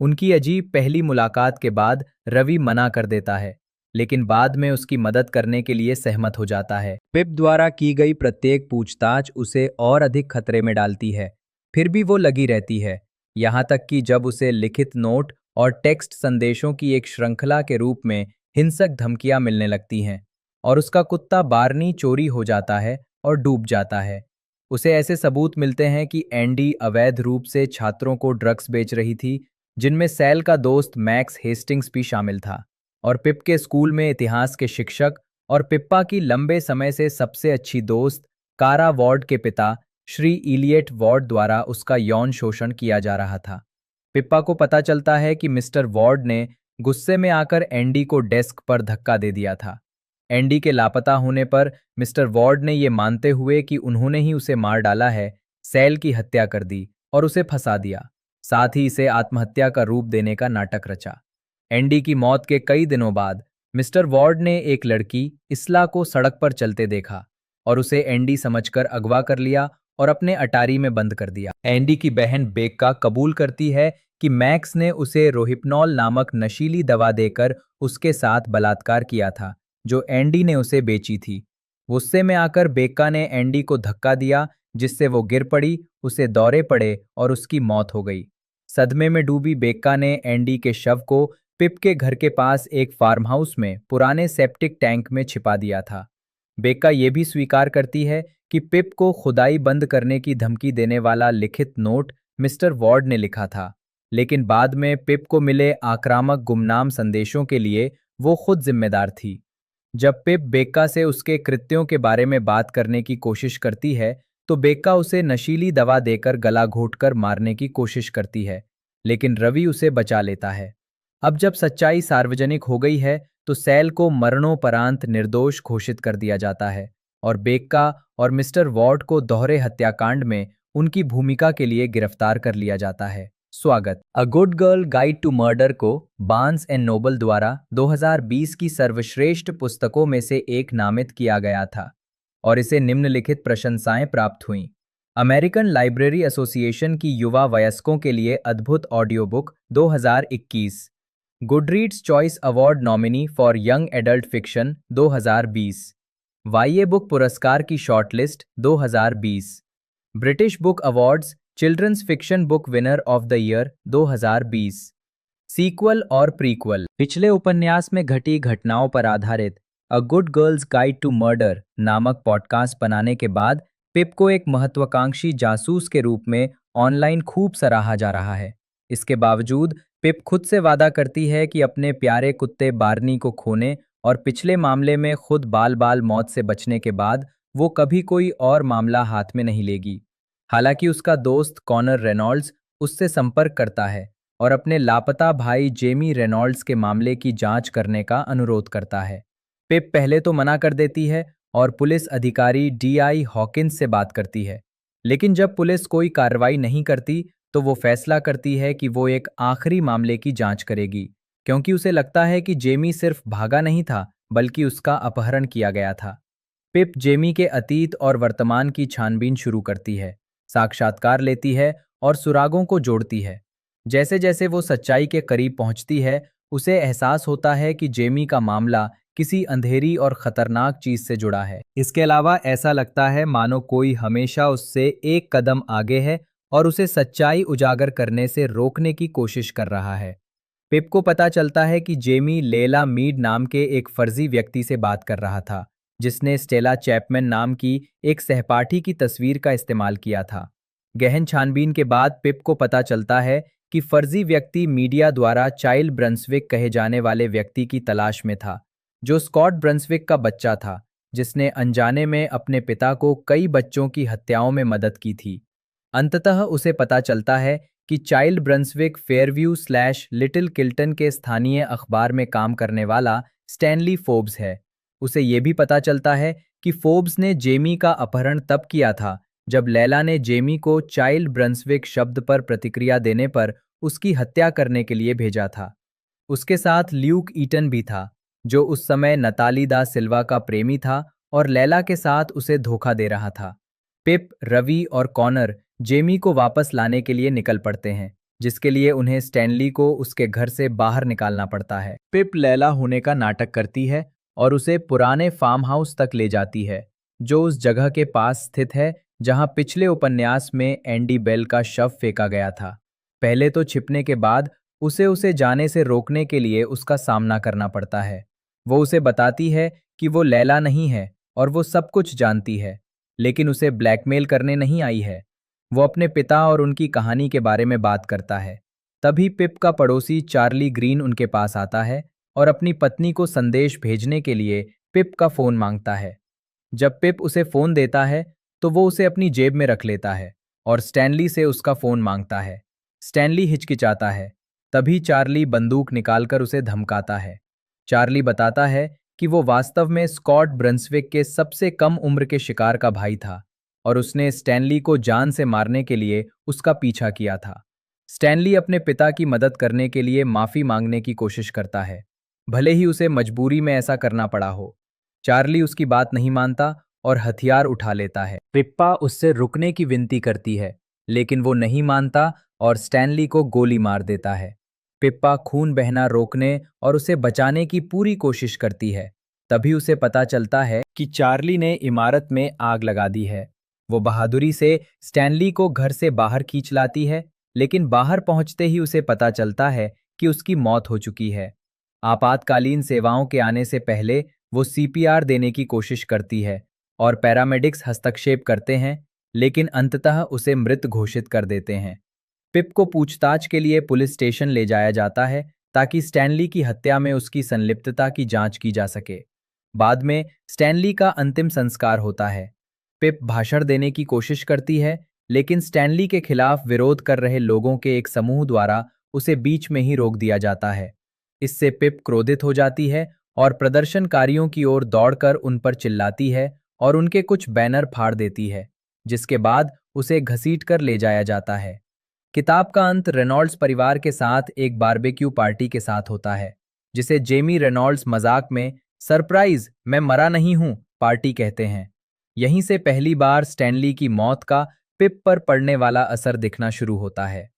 [SPEAKER 2] उनकी अजीब पहली मुलाकात के बाद रवि मना कर देता है, लेकिन बाद में उसकी मदद करने के लिए सहमत हो जाता है। पिप द्वारा की गई प्रत्येक पूछताछ उसे और अधिक खतरे में डालती है, फिर भी वो लगी रहती है, यहाँ तक कि जब उसे लिखित नोट और टेक्स्ट संदेशों की एक श्रृंखला के रूप में हिंसक धमकियां मिलने लगती हैं, और उसका कुत्ता बार्नी चोरी हो जाता है और डूब जाता है। उसे ऐसे सबूत मिलते हैं कि एंडी अवैध रूप से छात्रों को ड्रग्स बेच रही थी, जिनमें सैल का दोस्त मैक्स हेस्टिंग्स भी शामिल था, और पिप के स्कूल में इतिहास के शिक्षक और पिप्पा की लंबे समय से सबसे अच्छी दोस्त कारा वॉर्ड के पिता श्री इलियट वॉर्ड द्वारा उसका यौन शोषण किया जा रहा था। पिप्पा को पता चलता है कि मिस्टर वॉर्ड ने गुस्से में आकर एंडी को डेस्क पर धक्का दे दिया था। एंडी के लापता होने पर मिस्टर वॉर्ड ने ये मानते हुए कि उन्होंने ही उसे मार डाला है, सैल की हत्या कर दी और उसे फंसा दिया, साथ ही इसे आत्महत्या का रूप देने का नाटक रचा। एंडी की मौत के कई दिनों बाद मिस्टर वॉर्ड ने एक लड़की इसला को सड़क पर चलते देखा और उसे एंडी समझकर अगवा कर लिया और अपने अटारी में बंद कर दिया। एंडी की बहन बेक्का कबूल करती है कि मैक्स ने उसे रोहिप्नॉल नामक नशीली दवा देकर उसके साथ बलात्कार किया था, जो एंडी ने उसे बेची थी। गुस्से में आकर बेक्का ने एंडी को धक्का दिया, जिससे वो गिर पड़ी, उसे दौरे पड़े और उसकी मौत हो गई। सदमे में डूबी बेक्का ने एंडी के शव को पिप के घर के पास एक फार्म हाउस में पुराने सेप्टिक टैंक में छिपा दिया था। बेक्का ये भी स्वीकार करती है कि पिप को खुदाई बंद करने की धमकी देने वाला लिखित नोट मिस्टर वॉर्ड ने लिखा था, लेकिन बाद में पिप को मिले आक्रामक गुमनाम संदेशों के लिए वो खुद जिम्मेदार थी। जब पिप बेक्का से उसके कृत्यों के बारे में बात करने की कोशिश करती है, तो बेक्का उसे नशीली दवा देकर गला घोंटकर मारने की कोशिश करती है, लेकिन रवि उसे बचा लेता है। अब जब सच्चाई सार्वजनिक हो गई है, तो सैल को मरणोपरांत निर्दोष घोषित कर दिया जाता है और बेक्का और मिस्टर वॉर्ड को दोहरे हत्याकांड में उनकी भूमिका के लिए गिरफ्तार कर लिया जाता है। स्वागत। A good girl guide to murder को बार्न्स एंड नोबल द्वारा 2020 की सर्वश्रेष्ठ पुस्तकों में से एक नामित किया गया था और इसे निम्नलिखित प्रशंसाएं प्राप्त हुईं। अमेरिकन लाइब्रेरी एसोसिएशन की युवा वयस्कों के लिए अद्भुत audio book 2021, Goodreads choice award nominee for young adult fiction 2020, YA book पुरस्कार की shortlist 2020, British book awards children's fiction book winner of the year 2020, sequel और प्रीक्वल। पिछले उपन्यास में घटी घटनाओं पर आधारित a good girls guide to murder नामक पॉडकास्ट बनाने के बाद पिप को एक महत्वाकांक्षी जासूस के रूप में ऑनलाइन खूब सराहा जा रहा है। इसके बावजूद पिप खुद से वादा करती है कि अपने प्यारे कुत्ते बार्नी को खोने और पिछले मामले में खुद बाल बाल मौत से बचने के बाद वो कभी कोई और मामला हाथ में नहीं लेगी। हालांकि उसका दोस्त कॉनर रेनॉल्ड्स उससे संपर्क करता है और अपने लापता भाई जेमी रेनॉल्ड्स के मामले की जांच करने का अनुरोध करता है। पिप पहले तो मना कर देती है और पुलिस अधिकारी डीआई हॉकिंस से बात करती है, लेकिन जब पुलिस कोई कार्रवाई नहीं करती तो वो फैसला करती है कि वो एक आखिरी मामले की जांच करेगी, क्योंकि उसे लगता है कि जेमी सिर्फ भागा नहीं था बल्कि उसका अपहरण किया गया था। पिप जेमी के अतीत और वर्तमान की छानबीन शुरू करती है, साक्षात्कार लेती है और सुरागों को जोड़ती है। जैसे जैसे वो सच्चाई के करीब पहुंचती है, उसे एहसास होता है कि जेमी का मामला किसी अंधेरी और खतरनाक चीज से जुड़ा है। इसके अलावा ऐसा लगता है मानो कोई हमेशा उससे एक कदम आगे है और उसे सच्चाई उजागर करने से रोकने की कोशिश कर रहा है। पिप को पता चलता है कि जेमी लेला मीड नाम के एक फर्जी व्यक्ति से बात कर रहा था, जिसने स्टेला चैपमैन नाम की एक सहपाठी की तस्वीर का इस्तेमाल किया था। गहन छानबीन के बाद पिप को पता चलता है कि फर्जी व्यक्ति मीडिया द्वारा चाइल्ड ब्रंसविक कहे जाने वाले व्यक्ति की तलाश में था, जो स्कॉट ब्रंसविक का बच्चा था, जिसने अनजाने में अपने पिता को कई बच्चों की हत्याओं में मदद की थी। अंततः उसे पता चलता है कि child Brunswick Fairview / little Kiltan के स्थानीय अखबार में काम करने वाला स्टैनली फोर्ब्स है। उसे ये भी पता चलता है कि फोर्ब्स ने जेमी का अपहरण तब किया था जब लैला ने जेमी को चाइल्ड ब्रंसविक शब्द पर प्रतिक्रिया देने पर उसकी हत्या करने के लिए भेजा था। उसके साथ ल्यूक ईटन भी था, जो उस समय नताली दा सिल्वा का प्रेमी था और लैला के साथ उसे धोखा दे रहा था। पिप, रवि और कॉनर जेमी को वापस लाने के लिए निकल पड़ते हैं, जिसके लिए उन्हें स्टैनली को उसके घर से बाहर निकालना पड़ता है। पिप लैला होने का नाटक करती है और उसे पुराने फार्म हाउस तक ले जाती है, जो उस जगह के पास स्थित है जहां पिछले उपन्यास में एंडी बेल का शव फेंका गया था। पहले तो छिपने के बाद उसे जाने से रोकने के लिए उसका सामना करना पड़ता है। वो उसे बताती है कि वो लैला नहीं है और वो सब कुछ जानती है, लेकिन उसे ब्लैकमेल करने नहीं आई है। वो अपने पिता और उनकी कहानी के बारे में बात करता है। तभी पिप का पड़ोसी चार्ली ग्रीन उनके पास आता है और अपनी पत्नी को संदेश भेजने के लिए पिप का फोन मांगता है। जब पिप उसे फोन देता है तो वो उसे अपनी जेब में रख लेता है और स्टैनली से उसका फोन मांगता है। स्टैनली हिचकिचाता है। तभी चार्ली बंदूक निकालकर उसे धमकाता है। चार्ली बताता है कि वो वास्तव में स्कॉट ब्रंसविक के सबसे कम उम्र के शिकार का भाई था और उसने स्टैनली को जान से मारने के लिए उसका पीछा किया था। स्टैनली अपने पिता की मदद करने के लिए माफी मांगने की कोशिश करता है, भले ही उसे मजबूरी में ऐसा करना पड़ा हो। चार्ली उसकी बात नहीं मानता और हथियार उठा लेता है। पिप्पा उससे रुकने की विनती करती है, लेकिन वो नहीं मानता और स्टैनली को गोली मार देता है। पिप्पा खून बहना रोकने और उसे बचाने की पूरी कोशिश करती है। तभी उसे पता चलता है कि चार्ली ने इमारत में आग लगा दी है। वो बहादुरी से स्टैनली को घर से बाहर खींच लाती है, लेकिन बाहर पहुंचते ही उसे पता चलता है कि उसकी मौत हो चुकी है। आपातकालीन सेवाओं के आने से पहले वो सीपीआर देने की कोशिश करती है और पैरामेडिक्स हस्तक्षेप करते हैं, लेकिन अंततः उसे मृत घोषित कर देते हैं। पिप को पूछताछ के लिए पुलिस स्टेशन ले जाया जाता है ताकि स्टैनली की हत्या में उसकी संलिप्तता की जांच की जा सके। बाद में स्टैनली का अंतिम संस्कार होता है। पिप भाषण देने की कोशिश करती है, लेकिन स्टैनली के खिलाफ विरोध कर रहे लोगों के एक समूह द्वारा उसे बीच में ही रोक दिया जाता है। इससे पिप क्रोधित हो जाती है और प्रदर्शनकारियों की ओर दौड़कर उन पर चिल्लाती है और उनके कुछ बैनर फाड़ देती है, जिसके बाद उसे घसीटकर ले जाया जाता है। किताब का अंत रेनॉल्ड्स परिवार के साथ एक बारबेक्यू पार्टी के साथ होता है, जिसे जेमी रेनॉल्ड्स मजाक में सरप्राइज मैं मरा नहीं हूं पार्टी कहते हैं। यहीं से पहली बार स्टैनली की मौत का पिप पर पड़ने वाला असर दिखना शुरू होता है।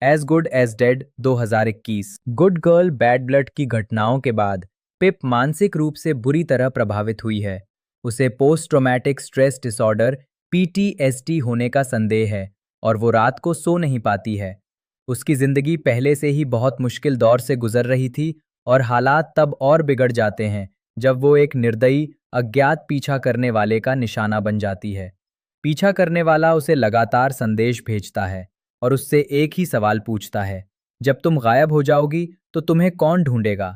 [SPEAKER 2] As good as dead 2021 good girl bad blood की घटनाओं के बाद पिप मानसिक रूप से बुरी तरह प्रभावित हुई है। उसे post traumatic stress disorder PTSD होने का संदेह है और वो रात को सो नहीं पाती है। उसकी जिंदगी पहले से ही बहुत मुश्किल दौर से गुजर रही थी और हालात तब और बिगड़ जाते हैं जब वो एक निर्दयी अज्ञात पीछा करने वाले का निशाना बन जाती है। पीछा करने वाला उसे लगातार संदेश भेजता है और उससे एक ही सवाल पूछता है, जब तुम गायब हो जाओगी तो तुम्हें कौन ढूंढेगा।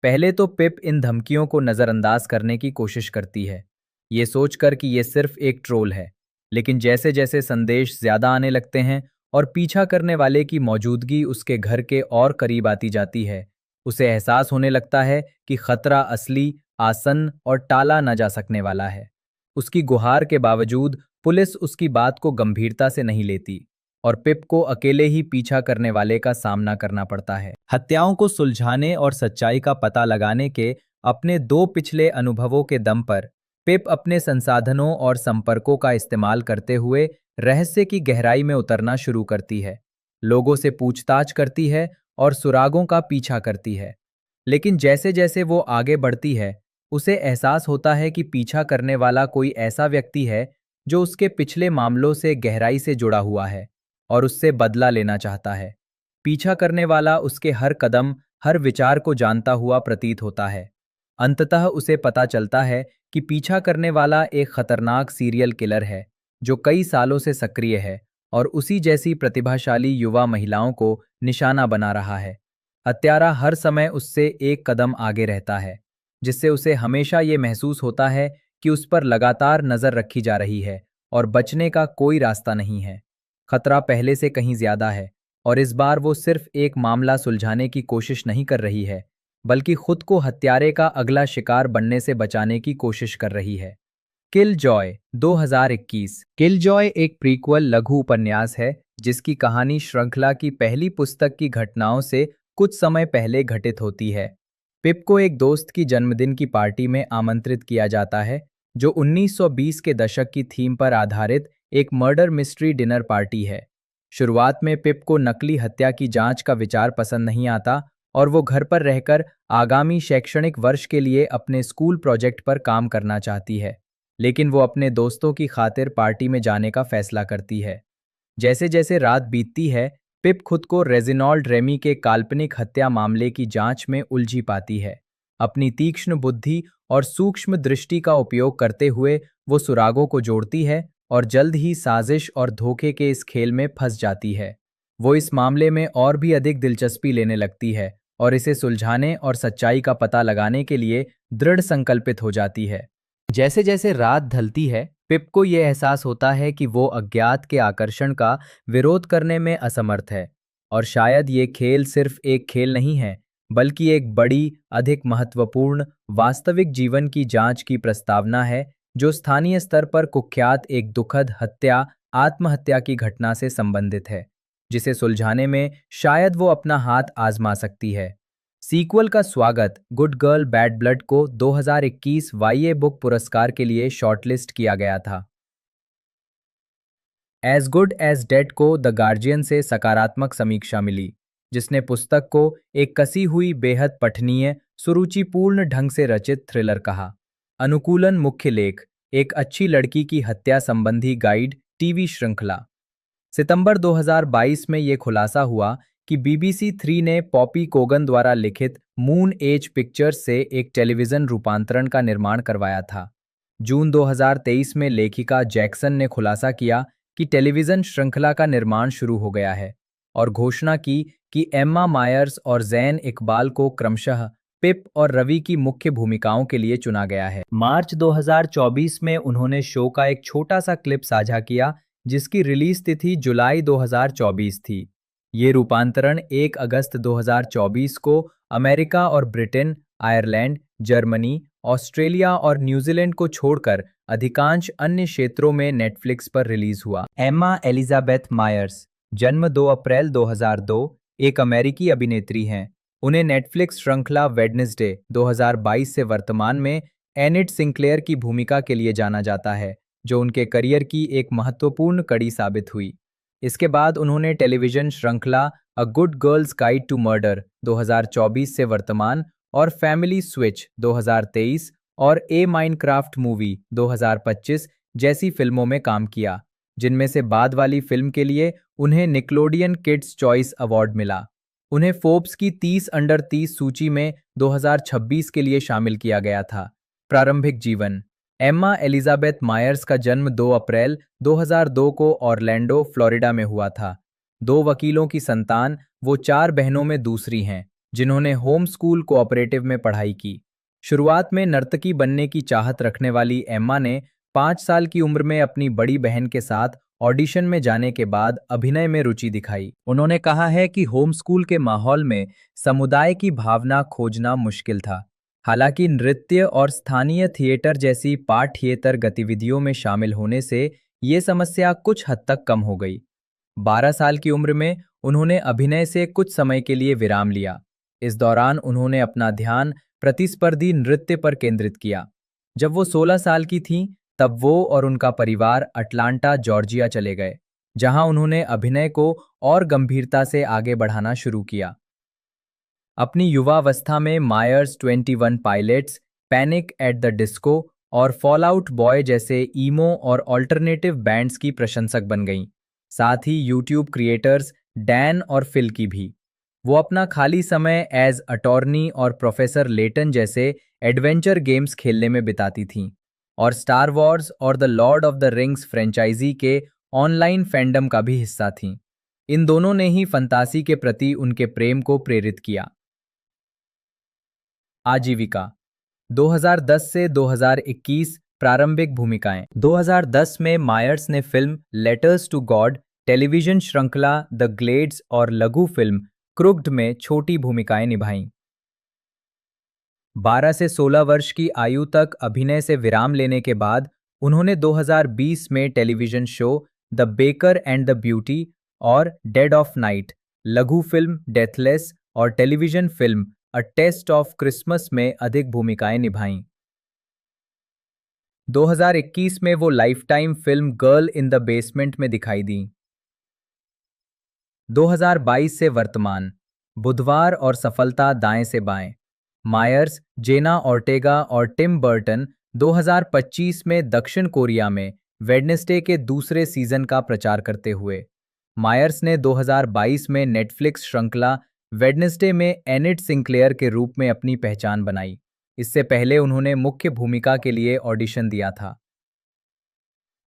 [SPEAKER 2] पहले तो पिप इन धमकियों को नज़रअंदाज करने की कोशिश करती है, ये सोचकर कि ये सिर्फ एक ट्रोल है। लेकिन जैसे जैसे संदेश ज्यादा आने लगते हैं और पीछा करने वाले की मौजूदगी उसके घर के और करीब आती जाती है, उसे एहसास होने लगता है कि खतरा असली, आसन्न और टाला न जा सकने वाला है। उसकी गुहार के बावजूद पुलिस उसकी बात को गंभीरता से नहीं लेती और पिप को अकेले ही पीछा करने वाले का सामना करना पड़ता है। हत्याओं को सुलझाने और सच्चाई का पता लगाने के अपने 2 पिछले अनुभवों के दम पर पिप अपने संसाधनों और संपर्कों का इस्तेमाल करते हुए रहस्य की गहराई में उतरना शुरू करती है। लोगों से पूछताछ करती है और सुरागों का पीछा करती है। लेकिन जैसे जैसे वो आगे बढ़ती है, उसे एहसास होता है कि पीछा करने वाला कोई ऐसा व्यक्ति है जो उसके पिछले मामलों से गहराई से जुड़ा हुआ है और उससे बदला लेना चाहता है। पीछा करने वाला उसके हर कदम, हर विचार को जानता हुआ प्रतीत होता है। अंततः उसे पता चलता है कि पीछा करने वाला एक खतरनाक सीरियल किलर है जो कई सालों से सक्रिय है और उसी जैसी प्रतिभाशाली युवा महिलाओं को निशाना बना रहा है। हत्यारा हर समय उससे एक कदम आगे रहता है, जिससे उसे हमेशा ये महसूस होता है कि उस पर लगातार नजर रखी जा रही है और बचने का कोई रास्ता नहीं है। खतरा पहले से कहीं ज्यादा है और इस बार वो सिर्फ एक मामला सुलझाने की कोशिश नहीं कर रही है, बल्कि खुद को हत्यारे का अगला शिकार बनने से बचाने की कोशिश कर रही है। किल जॉय 2021 किल जॉय एक प्रीक्वल लघु उपन्यास है जिसकी कहानी श्रृंखला की पहली पुस्तक की घटनाओं से कुछ समय पहले घटित होती है। पिप को एक दोस्त की जन्मदिन की पार्टी में आमंत्रित किया जाता है जो 1920 के दशक की थीम पर आधारित एक मर्डर मिस्ट्री डिनर पार्टी है। शुरुआत में पिप को नकली हत्या की जांच का विचार पसंद नहीं आता और वो घर पर रहकर आगामी शैक्षणिक वर्ष के लिए अपने स्कूल प्रोजेक्ट पर काम करना चाहती है, लेकिन वो अपने दोस्तों की खातिर पार्टी में जाने का फैसला करती है। जैसे जैसे रात बीतती है, पिप खुद को रेजिनॉल्ड रेमी के काल्पनिक हत्या मामले की जांच में उलझी पाती है। अपनी तीक्ष्ण बुद्धि और सूक्ष्म दृष्टि का उपयोग करते हुए वो सुरागों को जोड़ती है और जल्द ही साजिश और धोखे के इस खेल में फंस जाती है। वो इस मामले में और भी अधिक दिलचस्पी लेने लगती है और इसे सुलझाने और सच्चाई का पता लगाने के लिए दृढ़ संकल्पित हो जाती है। जैसे जैसे रात ढलती है, पिप को यह एहसास होता है कि वो अज्ञात के आकर्षण का विरोध करने में असमर्थ है और शायद ये खेल सिर्फ एक खेल नहीं है, बल्कि एक बड़ी, अधिक महत्वपूर्ण, वास्तविक जीवन की जांच की प्रस्तावना है जो स्थानीय स्तर पर कुख्यात एक दुखद हत्या, आत्महत्या की घटना से संबंधित है, जिसे सुलझाने में शायद वो अपना हाथ आजमा सकती है। सीक्वल का स्वागत गुड गर्ल बैड ब्लड को 2021 वाईए बुक पुरस्कार के लिए शॉर्टलिस्ट किया गया था। एज गुड एज डेड को द गार्जियन से सकारात्मक समीक्षा मिली, जिसने पुस्तक को एक कसी हुई, बेहद पठनीय, सुरुचिपूर्ण ढंग से रचित थ्रिलर कहा। अनुकूलन मुख्य लेख, एक अच्छी लड़की की हत्या संबंधी गाइड टीवी श्रृंखला। सितंबर 2022 में ये खुलासा हुआ कि BBC 3 ने पॉपी कोगन द्वारा लिखित मून एज पिक्चर्स से एक टेलीविजन रूपांतरण का निर्माण करवाया था। जून 2023 में लेखिका जैक्सन ने खुलासा किया कि टेलीविजन श्रृंखला का निर्माण शुरू हो गया है और घोषणा की कि एम्मा मायर्स और जैन इकबाल को क्रमशः पिप और रवि की मुख्य भूमिकाओं के लिए चुना गया है। मार्च 2024 में उन्होंने शो का एक छोटा सा क्लिप साझा किया जिसकी रिलीज तिथि जुलाई 2024 थी। ये रूपांतरण 1 अगस्त 2024 को अमेरिका और ब्रिटेन, आयरलैंड, जर्मनी, ऑस्ट्रेलिया और न्यूजीलैंड को छोड़कर अधिकांश अन्य क्षेत्रों में नेटफ्लिक्स पर रिलीज हुआ। एम्मा एलिजाबेथ मायर्स, जन्म 2 अप्रैल 2002, एक अमेरिकी अभिनेत्री हैं। उन्हें नेटफ्लिक्स श्रृंखला वेडनेसडे 2022 से वर्तमान में एनिड सिंक्लेयर की भूमिका के लिए जाना जाता है, जो उनके करियर की एक महत्वपूर्ण कड़ी साबित हुई। इसके बाद उन्होंने टेलीविजन श्रृंखला a good girls guide to murder 2024 से वर्तमान और फैमिली स्विच 2023 और ए माइनक्राफ्ट मूवी 2025 जैसी फिल्मों में काम किया, जिनमें से बाद वाली फिल्म के लिए उन्हें निकलोडियन किड्स चॉइस अवार्ड मिला। उन्हें फोर्ब्स की 30 अंडर 30 सूची में 2026 के लिए शामिल किया गया था। प्रारंभिक जीवन। एम्मा एलिजाबेथ मायर्स का जन्म 2 अप्रैल 2002 को ऑरलैंडो, फ्लोरिडा में हुआ था। 2 वकीलों की संतान, वो 4 बहनों में दूसरी हैं, जिन्होंने होम स्कूल कोऑपरेटिव में पढ़ाई की। शुरुआत में नर्तकी बनने की चाहत रखने वाली एम्मा ने 5 साल की उम्र में अपनी बड़ी बहन के साथ ऑडिशन में जाने के बाद अभिनय में रुचि दिखाई। उन्होंने कहा है कि होम स्कूल के माहौल में समुदाय की भावना खोजना मुश्किल था। हालांकि नृत्य और स्थानीय थिएटर जैसी पाठ्येतर गतिविधियों में शामिल होने से ये समस्या कुछ हद तक कम हो गई। 12 साल की उम्र में उन्होंने अभिनय से कुछ समय के लिए विराम लिया। इस दौरान उन्होंने अपना ध्यान प्रतिस्पर्धी नृत्य पर केंद्रित किया। जब वो 16 साल की थीं, तब वो और उनका परिवार अटलांटा, जॉर्जिया चले गए, जहां उन्होंने अभिनय को और गंभीरता से आगे बढ़ाना शुरू किया। अपनी युवावस्था में Myers 21 pilots, panic at the disco और फॉल आउट बॉय जैसे ईमो और ऑल्टरनेटिव बैंड्स की प्रशंसक बन गईं, साथ ही यूट्यूब क्रिएटर्स डैन और फिल की भी। वो अपना खाली समय एज अटॉर्नी और प्रोफेसर लेटन जैसे एडवेंचर गेम्स खेलने में बिताती थीं, और स्टार वॉर्स और The Lord of the Rings franchise के ऑनलाइन फैंडम का भी हिस्सा थीं। इन दोनों ने ही फंतासी के प्रति उनके प्रेम को प्रेरित किया। आजीविका। 2010 से 2021 प्रारंभिक भूमिकाएं। 2010 में मायर्स ने film Letters to God, television श्रृंखला द ग्लेड्स और लघु फिल्म क्रुक्ड में छोटी भूमिकाएं निभाईं। 12 से 16 वर्ष की आयु तक अभिनय से विराम लेने के बाद उन्होंने 2020 में television show The Baker and the Beauty और डेड ऑफ नाइट, लघु फिल्म डेथलेस और television film A Taste of Christmas में अधिक भूमिकाएं निभाईं। 2021 में वो Lifetime film Girl in the Basement में दिखाई दी। 2022 से वर्तमान। बुधवार और सफलता दाएं से बाएं। मायर्स, जेना ऑर्टेगा और टिम बर्टन 2025 में दक्षिण कोरिया में वेडनेसडे के दूसरे सीजन का प्रचार करते हुए। मायर्स ने 2022 में नेटफ्लिक्स श्रृंखला वेडनेसडे में एनिड सिंक्लेयर के रूप में अपनी पहचान बनाई। इससे पहले उन्होंने मुख्य भूमिका के लिए ऑडिशन दिया था।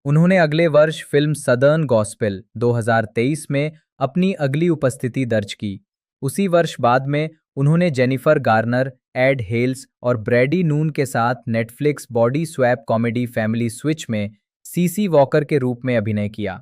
[SPEAKER 2] उन्होंने अगले वर्ष फिल्म सदर्न गॉस्पेल 2023 में अपनी अगली उपस्थिति दर्ज की। उसी वर्ष बाद में उन्होंने जेनिफर गार्नर, एड हेल्स और ब्रैडी नून के साथ Netflix body swap comedy family switch में सीसी वॉकर के रूप में अभिनय किया।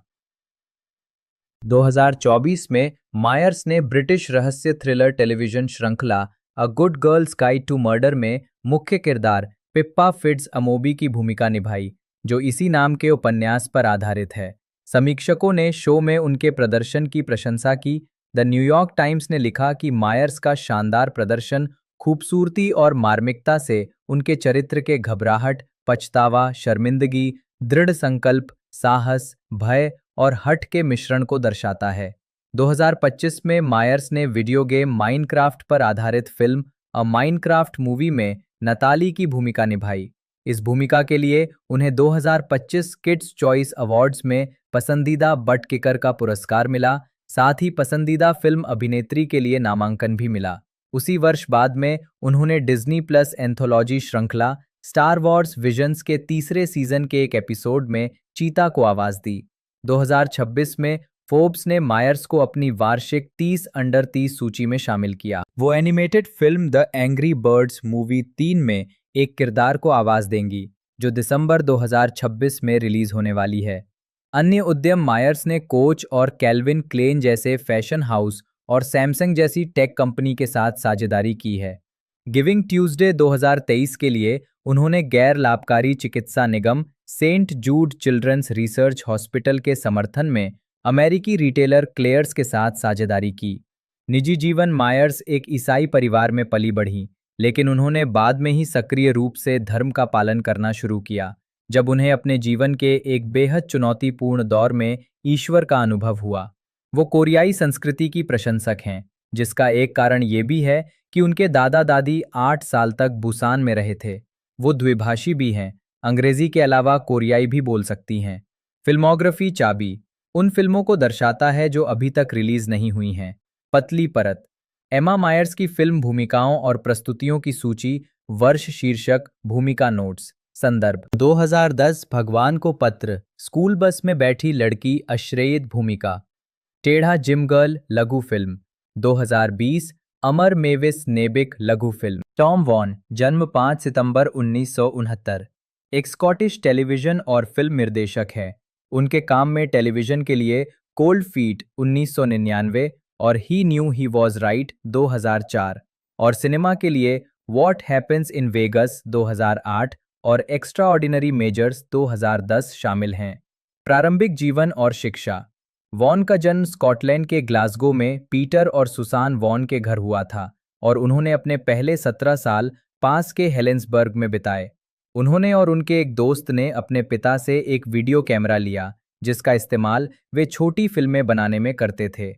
[SPEAKER 2] 2024 में मायर्स ने ब्रिटिश रहस्य थ्रिलर टेलीविजन श्रृंखला a good girls guide to Murder में मुख्य किरदार पिप्पा फिट्ज अमोबी की भूमिका निभाई, जो इसी नाम के उपन्यास पर आधारित है। समीक्षकों ने शो में उनके प्रदर्शन की प्रशंसा की। द न्यूयॉर्क टाइम्स ने लिखा कि मायर्स का शानदार प्रदर्शन खूबसूरती और मार्मिकता से उनके चरित्र के घबराहट, पछतावा, शर्मिंदगी, दृढ़ संकल्प, साहस, भय और हठ के मिश्रण को दर्शाता है। 2025 में मायर्स ने वीडियो गेम माइनक्राफ्ट पर आधारित फिल्म अ माइनक्राफ्ट मूवी में नताली की भूमिका निभाई। इस भूमिका के लिए उन्हें 2025 किड्स चॉइस अवार्ड्स में पसंदीदा बट किकर का पुरस्कार मिला, साथ ही पसंदीदा फिल्म अभिनेत्री के लिए नामांकन भी मिला। उसी वर्ष बाद में उन्होंने डिज्नी प्लस एंथोलॉजी श्रृंखला स्टार वॉर्स विजन्स के तीसरे सीजन के एक एपिसोड में चीता को आवाज दी। 2026 में फोर्ब्स ने मायर्स को अपनी वार्षिक 30 अंडर 30 सूची में शामिल किया। वो animated film the angry birds movie 3 में एक किरदार को आवाज देंगी, जो दिसंबर 2026 में रिलीज होने वाली है। अन्य उद्यम मायर्स ने कोच और कैल्विन क्लेन जैसे फैशन हाउस और सैमसंग जैसी टेक कंपनी के साथ साझेदारी की है। गिविंग ट्यूसडे 2023 के लिए उन्होंने गैर लाभकारी चिकित्सा निगम सेंट जूड चिल्ड्रंस रिसर्च हॉस्पिटल के समर्थन में अमेरिकी रिटेलर क्लेयर्स के साथ साझेदारी की। निजी जीवन मायर्स एक ईसाई परिवार में पली बढ़ी, लेकिन उन्होंने बाद में ही सक्रिय रूप से धर्म का पालन करना शुरू किया। जब उन्हें अपने जीवन के एक बेहद चुनौतीपूर्ण दौर में ईश्वर का अनुभव हुआ। वो कोरियाई संस्कृति की प्रशंसक हैं, जिसका एक कारण ये भी है कि उनके दादा दादी 8 साल तक बुसान में रहे थे। वो द्विभाषी भी हैं, अंग्रेजी के अलावा कोरियाई भी बोल सकती हैं। फिल्मोग्राफी चाबी उन फिल्मों को दर्शाता है जो अभी तक रिलीज नहीं हुई हैं। पतली परत एमा मायर्स की फिल्म भूमिकाओं और प्रस्तुतियों की सूची। वर्ष शीर्षक भूमिका नोट्स। संदर्भ 2010 भगवान को पत्र। स्कूल बस में बैठी लड़की अश्रयित भूमिका। टेढ़ा जिम गर्ल लघु फिल्म। 2020 अमर मेविस नेबिक लघु फिल्म। टॉम वॉन जन्म 5 सितंबर 1969 एक स्कॉटिश टेलीविजन और फिल्म निर्देशक है। उनके काम में टेलीविजन के लिए कोल्ड फीट 1999 और ही न्यू ही वॉज राइट 2004 और सिनेमा के लिए व्हाट हैपेंस इन वेगस 2008 और एक्स्ट्रा ऑर्डिनरी मेजर्स 2010 शामिल हैं। प्रारंभिक जीवन और शिक्षा। वॉन का जन्म स्कॉटलैंड के ग्लासगो में पीटर और सुसान वॉन के घर हुआ था और उन्होंने अपने पहले 17 साल पास के हेलेंसबर्ग में बिताए। उन्होंने और उनके एक दोस्त ने अपने पिता से एक वीडियो कैमरा लिया, जिसका इस्तेमाल वे छोटी फिल्में बनाने में करते थे।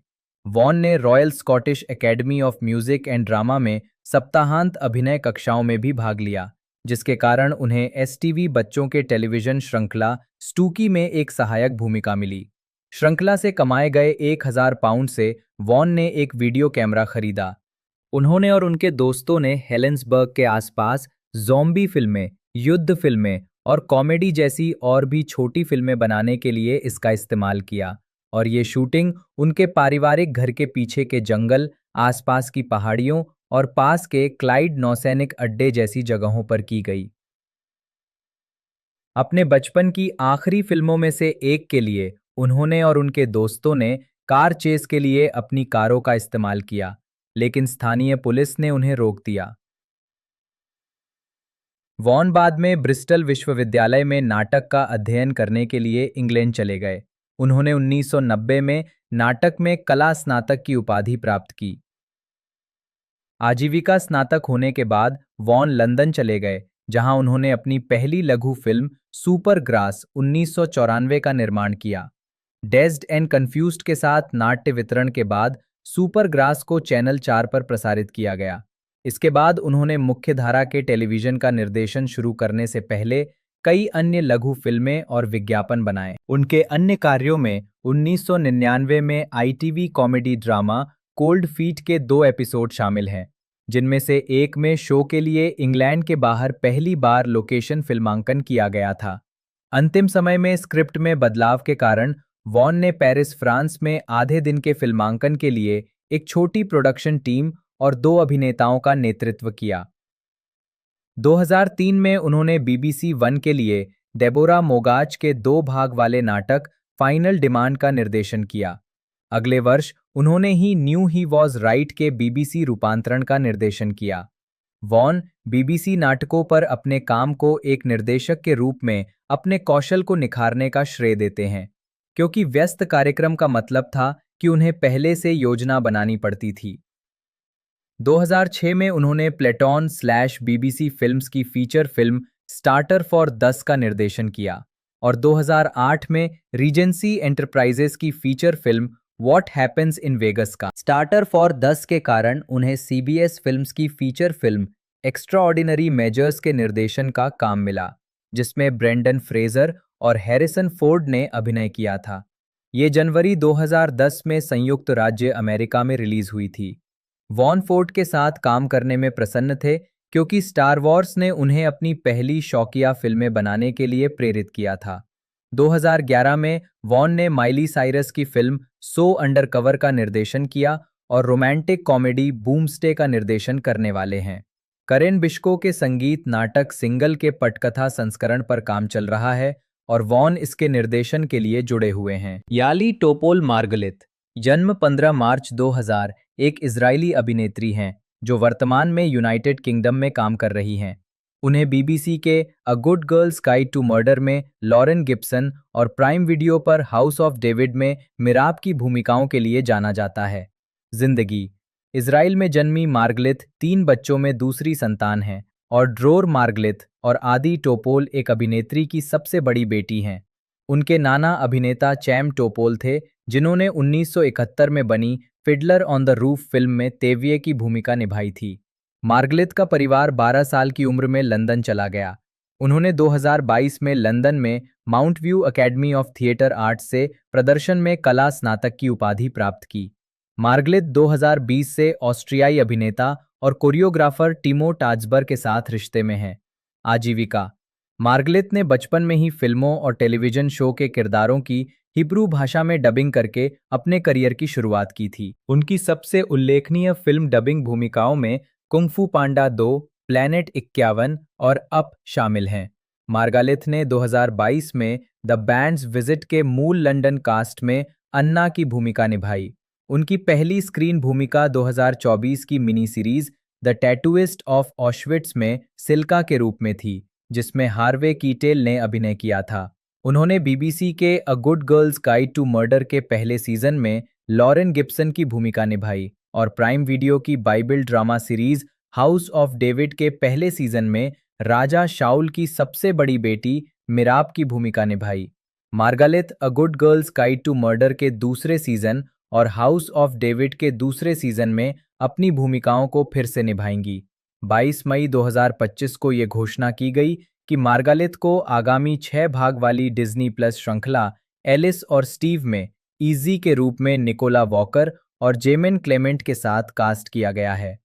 [SPEAKER 2] वॉन ने royal Scottish academy of music and drama में सप्ताहांत अभिनय कक्षाओं में भी भाग लिया, जिसके कारण उन्हें एसटीवी बच्चों के टेलीविजन श्रृंखला स्टूकी में एक सहायक भूमिका मिली। श्रृंखला से कमाए गए 1000 पाउंड से वॉन ने एक वीडियो कैमरा खरीदा। उन्होंने और उनके दोस्तों ने हेलेंसबर्ग के आसपास ज़ॉम्बी फिल्में, युद्ध फिल्में और कॉमेडी जैसी और भी छोटी फिल्में बनाने के लिए इसका इस्तेमाल किया और ये शूटिंग उनके पारिवारिक घर के पीछे के जंगल, आसपास की पहाड़ियों और पास के क्लाइड नौसैनिक अड्डे जैसी जगहों पर की गई। अपने बचपन की आखिरी फिल्मों में से एक के लिए उन्होंने और उनके दोस्तों ने कार चेस के लिए अपनी कारों का इस्तेमाल किया, लेकिन स्थानीय पुलिस ने उन्हें रोक दिया। वॉन बाद में ब्रिस्टल विश्वविद्यालय में नाटक का अध्ययन करने के लिए इंग्लैंड चले गए। उन्होंने 1990 में नाटक में कला स्नातक की उपाधि प्राप्त की। आजीविका स्नातक होने के बाद वॉन लंदन चले गए, जहां उन्होंने अपनी पहली लघु फिल्म सुपर ग्रास 1994 का निर्माण किया। डेज्ड एंड कंफ्यूज्ड के साथ नाट्य वितरण के बाद सुपर ग्रास को चैनल 4 पर प्रसारित किया गया। इसके बाद उन्होंने मुख्यधारा के टेलीविजन का निर्देशन शुरू करने से पहले कई अन्य लघु फिल्में और विज्ञापन बनाए। उनके अन्य कार्यों में 1999 में ITV comedy drama cold feet के 2 एपिसोड शामिल हैं, जिनमें से एक में शो के लिए इंग्लैंड के बाहर पहली बार लोकेशन फिल्मांकन किया गया था। अंतिम समय में स्क्रिप्ट में बदलाव के कारण वॉन ने पेरिस, फ्रांस में आधे दिन के फिल्मांकन के लिए एक छोटी प्रोडक्शन टीम और 2 अभिनेताओं का नेतृत्व किया। 2003 में उन्होंने बीबीसी वन के लिए डेबोरा मोगाच के 2 भाग वाले नाटक फाइनल डिमांड का निर्देशन किया। अगले वर्ष उन्होंने ही न्यू ही वॉज राइट के बीबीसी रूपांतरण का निर्देशन किया। वॉन बीबीसी नाटकों पर अपने काम को एक निर्देशक के रूप में अपने कौशल को निखारने का श्रेय देते हैं, क्योंकि व्यस्त कार्यक्रम का मतलब था कि उन्हें पहले से योजना बनानी पड़ती थी। 2006 में उन्होंने प्लेटॉन / बीबीसी फिल्म्स की फीचर फिल्म स्टार्टर फॉर 10 का निर्देशन किया और 2008 में रीजेंसी एंटरप्राइजेस की feature film what happens in Vegas का स्टार्टर फॉर 10 के कारण उन्हें सीबीएस फिल्म्स की feature film extra ordinary measures के निर्देशन का काम मिला, जिसमें ब्रेंडन फ्रेजर और हैरिसन फोर्ड ने अभिनय किया था। ये जनवरी 2010 में संयुक्त राज्य अमेरिका में रिलीज हुई थी। वॉन फोर्ड के साथ काम करने में प्रसन्न थे, क्योंकि स्टार वॉर्स ने उन्हें अपनी पहली शौकिया फिल्में बनाने के लिए प्रेरित किया था। 2011 में वॉन ने माइली साइरस की फिल्म सो अंडरकवर का निर्देशन किया और रोमांटिक कॉमेडी बूमस्टे का निर्देशन करने वाले हैं। करेन बिश्को के संगीत नाटक सिंगल के पटकथा संस्करण पर काम चल रहा है और वॉन इसके निर्देशन के लिए जुड़े हुए हैं। याली टोपोल मार्गलित जन्म 15 मार्च 2000 एक इजरायली अभिनेत्री हैं जो वर्तमान में यूनाइटेड किंगडम में काम कर रही हैं। उन्हें बीबीसी के A good girls guide to Murder में लॉरेन गिब्सन और प्राइम वीडियो पर हाउस ऑफ डेविड में मिराब की भूमिकाओं के लिए जाना जाता है। जिंदगी। इजराइल में जन्मी मार्गलित 3 बच्चों में दूसरी संतान हैं और ड्रोर मार्गलिथ और आदि टोपोल एक अभिनेत्री की सबसे बड़ी बेटी हैं। उनके नाना अभिनेता चैम टोपोल थे, जिन्होंने 1971 में बनी Fiddler on the roof film में तेविये की भूमिका निभाई थी। मार्गलिथ का परिवार 12 साल की उम्र में लंदन चला गया। उन्होंने 2022 में लंदन में mount view academy of theatre arts से प्रदर्शन में कला स्नातक की उपाधि प्राप्त की। मार्गलिथ 2020 से ऑस्ट्रियाई अभिनेता और कोरियोग्राफर टिमो टाजबर के साथ रिश्ते में हैं। आजीविका। मार्गलिथ ने बचपन में ही फिल्मों और टेलीविजन शो के किरदारों की हिब्रू भाषा में डबिंग करके अपने करियर की शुरुआत की थी। उनकी सबसे उल्लेखनीय फिल्म डबिंग भूमिकाओं में कुंग-फू पांडा 2, प्लैनेट 51 और अप शामिल हैं। मार्गलिथ ने 2022 में द बैंड्स विजिट के मूल लंदन कास्ट में अन्ना की भूमिका निभाई। उनकी पहली स्क्रीन भूमिका 2024 की mini series the tattooist of Auschwitz में सिल्का के रूप में थी, जिसमें हार्वे कीटेल ने अभिनय किया था। उन्होंने बीबीसी के A good girls guide to murder के पहले सीजन में लॉरेन गिब्सन की भूमिका निभाई और प्राइम वीडियो की Bible drama series house of David के पहले सीजन में राजा शाउल की सबसे बड़ी बेटी मिराब की भूमिका निभाई। मार्गलिथ a good girls guide to murder के दूसरे सीजन और हाउस ऑफ डेविड के दूसरे सीजन में अपनी भूमिकाओं को फिर से निभाएंगी। 22 मई 2025 को ये घोषणा की गई कि मार्गलिथ को आगामी 6 भाग वाली डिज्नी प्लस श्रृंखला एलिस और स्टीव में इजी के रूप में निकोला वॉकर और जेमिन क्लेमेंट के साथ कास्ट किया गया है।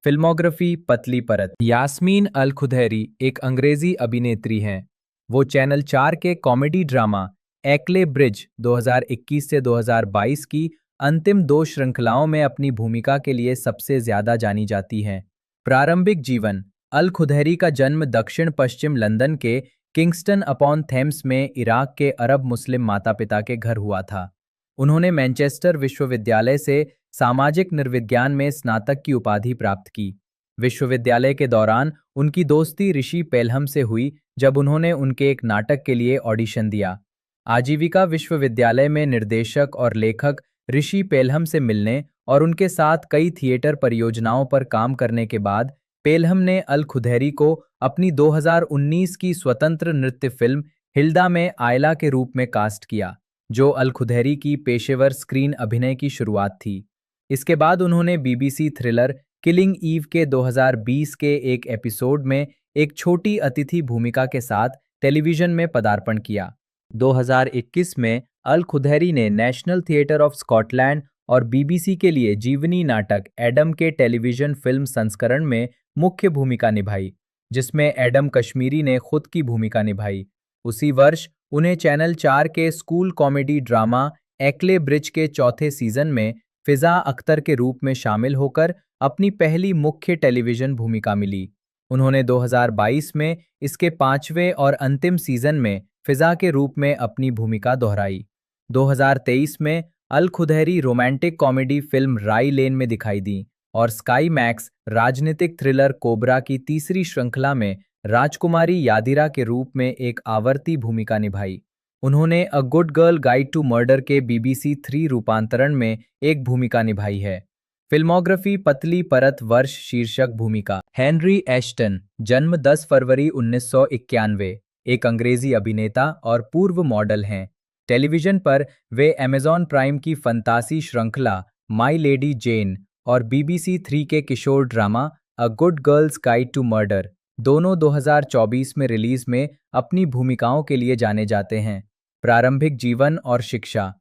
[SPEAKER 2] फिल्मोग्राफी पतली परत। यास्मीन अल खुदैरी एक अंग्रेजी अभिनेत्री हैं। वो चैनल 4 के कॉमेडी ड्रामा एक्ले ब्रिज 2021 से 2022 की अंतिम 2 श्रृंखलाओं में अपनी भूमिका के लिए सबसे ज्यादा जानी जाती हैं। प्रारंभिक जीवन। अल खुदैरी का जन्म दक्षिण पश्चिम लंदन के किंगस्टन अपॉन थेम्स में इराक के अरब मुस्लिम माता पिता के घर हुआ था। उन्होंने मैनचेस्टर विश्वविद्यालय से सामाजिक नृविज्ञान में स्नातक की उपाधि प्राप्त की। विश्वविद्यालय के दौरान उनकी दोस्ती ऋषि पेलहम से हुई, जब उन्होंने उनके एक नाटक के लिए ऑडिशन दिया। आजीविका। विश्वविद्यालय में निर्देशक और लेखक ऋषि पेलहम से मिलने और उनके साथ कई थिएटर परियोजनाओं पर काम करने के बाद पेलहम ने अल खुदैरी को अपनी 2019 की स्वतंत्र नृत्य फिल्म हिल्डा में आयला के रूप में कास्ट किया, जो अल खुदैरी की पेशेवर स्क्रीन अभिनय की शुरुआत थी। इसके बाद उन्होंने बीबीसी थ्रिलर किलिंग ईव के 2020 के एक एपिसोड में एक छोटी अतिथि भूमिका के साथ टेलीविजन में पदार्पण किया। 2021 में अल खुदैरी ने नेशनल थिएटर ऑफ स्कॉटलैंड और बीबीसी के लिए जीवनी नाटक एडम के टेलीविजन फिल्म संस्करण में मुख्य भूमिका निभाई, जिसमें एडम कश्मीरी ने खुद की भूमिका निभाई। उसी वर्ष उन्हें चैनल 4 के स्कूल कॉमेडी ड्रामा एक्ले ब्रिज के चौथे सीजन में फिजा अख्तर के रूप में शामिल होकर अपनी पहली मुख्य टेलीविजन भूमिका मिली। उन्होंने 2022 में इसके 5वें और अंतिम सीजन में फिजा के रूप में अपनी भूमिका दोहराई। 2023 में अल खुदैरी रोमांटिक कॉमेडी फिल्म राई लेन में दिखाई दी और स्काई मैक्स राजनीतिक थ्रिलर कोबरा की तीसरी श्रृंखला में राजकुमारी यादिरा के रूप में एक आवर्ती भूमिका निभाई। उन्होंने A good girl guide to murder के बीबीसी 3 रूपांतरण में एक भूमिका निभाई है। फिल्मोग्राफी पतली परत वर्ष शीर्षक भूमिका। हेनरी एश्टन, जन्म 10 फरवरी 1991, एक अंग्रेजी अभिनेता और पूर्व मॉडल हैं। टेलीविजन पर वे अमेज़न प्राइम की फंतासी श्रृंखला माई लेडी जेन और बीबीसी 3 के किशोर drama a good girls guide to murder, दोनों 2024 में रिलीज में अपनी भूमिकाओं के लिए जाने जाते हैं। प्रारंभिक जीवन और शिक्षा।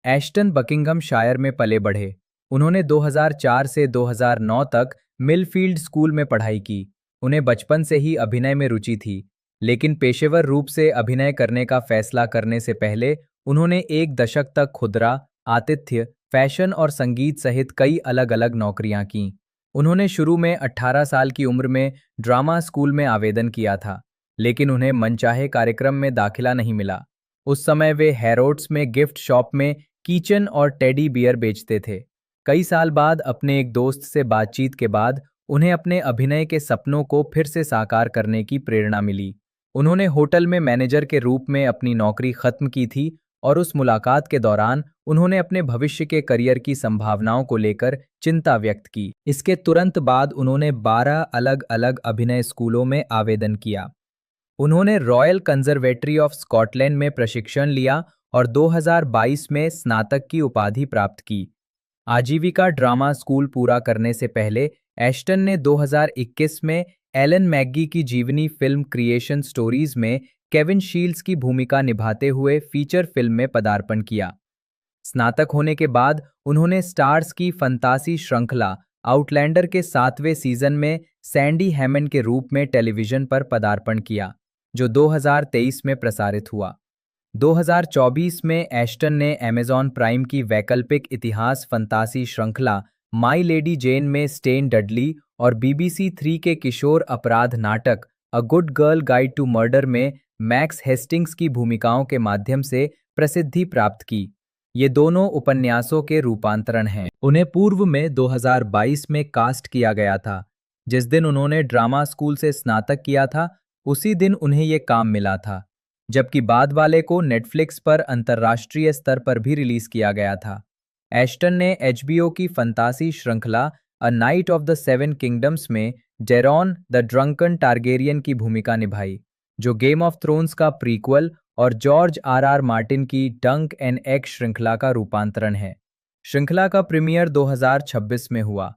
[SPEAKER 2] एश्टन बकिंघमशायर में पले बढ़े। उन्होंने 2004 से 2009 तक मिलफील्ड स्कूल में पढ़ाई की। उन्हें बचपन से ही अभिनय में रुचि थी, लेकिन पेशेवर रूप से अभिनय करने का फैसला करने से पहले उन्होंने 1 दशक तक खुदरा, आतिथ्य, फैशन और संगीत सहित कई अलग-अलग नौकरियां कीं। उन्होंने शुरू में 18 साल की उम्र में ड्रामा स्कूल में आवेदन किया था, लेकिन उन्हें मनचाहे कार्यक्रम में दाखिला नहीं मिला। उस समय वे हैरोड्स में गिफ्ट शॉप में किचन और टेडी बियर बेचते थे। कई साल बाद अपने एक दोस्त से बातचीत के बाद उन्हें अपने अभिनय के सपनों को फिर से साकार करने की प्रेरणा मिली। उन्होंने होटल में मैनेजर के रूप में अपनी नौकरी खत्म की थी और उस मुलाकात के दौरान उन्होंने अपने भविष्य के करियर की संभावनाओं को लेकर चिंता व्यक्त की। इसके तुरंत बाद उन्होंने 12 अलग-अलग अभिनय स्कूलों में आवेदन किया। उन्होंने रॉयल कंजर्वेटरी ऑफ स्कॉटलैंड में प्रशिक्षण लिया और 2022 में स्नातक की उपाधि प्राप्त की। आजीविका ड्रामा स्कूल पूरा करने से पहले एश्टन ने 2021 में एलन मैग्गी की जीवनी फिल्म क्रिएशन स्टोरीज में केविन शील्ड्स की भूमिका निभाते हुए फीचर फिल्म में पदार्पण किया। स्नातक होने के बाद उन्होंने स्टार्स की फंतासी श्रृंखला आउटलैंडर के 7वें सीजन में सैंडी हैमंड के रूप में टेलीविजन पर पदार्पण किया, जो 2023 में प्रसारित हुआ। 2024 में एश्टन ने अमेज़न प्राइम की वैकल्पिक इतिहास फंतासी श्रृंखला माई लेडी जेन में स्टेन डडली और BBC 3 के किशोर अपराध नाटक A good girl guide to Murder में मैक्स हेस्टिंग्स की भूमिकाओं के माध्यम से प्रसिद्धि प्राप्त की। ये दोनों उपन्यासों के रूपांतरण हैं। उन्हें पूर्व में 2022 में कास्ट किया गया था। जिस दिन उन्होंने ड्रामा स्कूल से स्नातक किया था, उसी दिन उन्हें ये काम मिला था, जबकि बाद वाले को नेटफ्लिक्स पर अंतर्राष्ट्रीय स्तर पर भी रिलीज किया गया था। एश्टन ने HBO की फंतासी श्रृंखला a night of the seven kingdoms में जेरॉन द ड्रंकन टारगेरियन की भूमिका निभाई, जो गेम ऑफ थ्रोन्स का प्रीक्वल और जॉर्ज R.R. मार्टिन की डंक एंड एग श्रृंखला का रूपांतरण है। श्रृंखला का प्रीमियर 2026 में हुआ।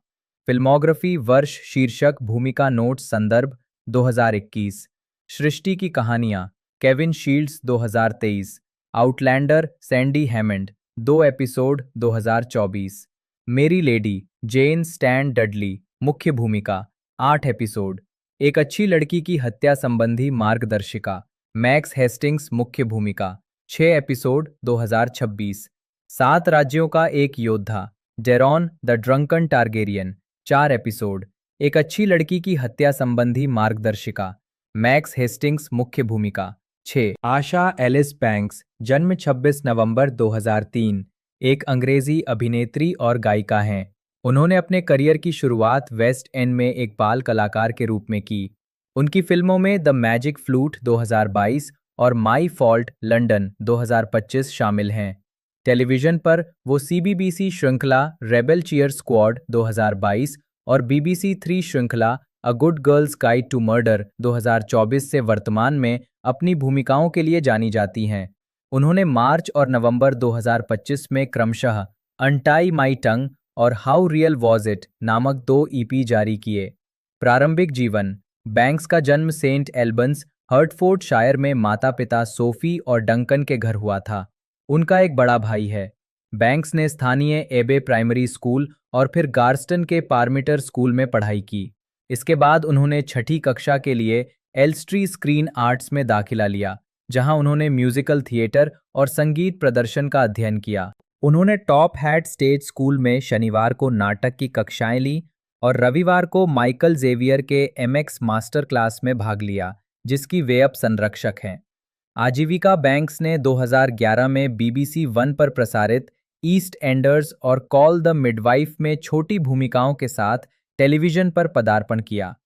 [SPEAKER 2] फिल्मोग्राफी वर्ष शीर्षक भूमिका नोट्स संदर्भ 2021। सृष्टि की कहानियां Kevin shields 2023। Outlander Sandy Hammond 2 episode 2024। मेरी लेडी जेन स्टैन डडली मुख्य भूमिका 8 एपिसोड। एक अच्छी लड़की की हत्या संबंधी मार्गदर्शिका मैक्स हेस्टिंग्स मुख्य भूमिका 6 एपिसोड 2026। 7 राज्यों का एक योद्धा Jeron the drunken Targaryen 4 episode. एक अच्छी लड़की की हत्या संबंधी मार्गदर्शिका मैक्स हेस्टिंग्स मुख्य भूमिका 6। आशा एलिस बैंक्स जन्म 26 नवंबर 2003, एक अंग्रेजी अभिनेत्री और गायिका हैं। उन्होंने अपने करियर की शुरुआत वेस्ट एंड में एक बाल कलाकार के रूप में की। उनकी फिल्मों में द मैजिक फ्लूट 2022 और माई फॉल्ट लंदन 2025 शामिल हैं। टेलीविजन पर वो CBBC श्रृंखला रेबेल चीयर स्क्वाड 2022 और BBC 3 श्रृंखला a good girls guide to murder 2024 से वर्तमान में अपनी भूमिकाओं के लिए जानी जाती हैं। उन्होंने मार्च और नवंबर 2025 में क्रमशः अनटाई माई टंग और हाउ रियल वॉज इट नामक 2 EP जारी किए। प्रारंभिक जीवन बैंक्स का जन्म सेंट एल्बन्स हर्टफोर्डशायर में माता-पिता सोफी और डंकन के घर हुआ था। उनका एक बड़ा भाई है। बैंक्स ने स्थानीय एबे प्राइमरी स्कूल और फिर गार्स्टन के पारमिटर स्कूल में पढ़ाई की। इसके बाद उन्होंने 6ठी कक्षा के लिए एल्स्ट्री स्क्रीन आर्ट्स में दाखिला लिया, जहां उन्होंने म्यूजिकल थिएटर और संगीत प्रदर्शन का अध्ययन किया। उन्होंने टॉप हैट स्टेज स्कूल में शनिवार को नाटक की कक्षाएं ली और रविवार को माइकल जेवियर के MX मास्टर क्लास में भाग लिया, जिसकी वे अब संरक्षक हैं। आजीविका बैंक्स ने 2011 में BBC 1 पर प्रसारित ईस्ट एंडर्स और कॉल द मिडवाइफ में छोटी भूमिकाओं के साथ टेलीविजन पर पदार्पण किया।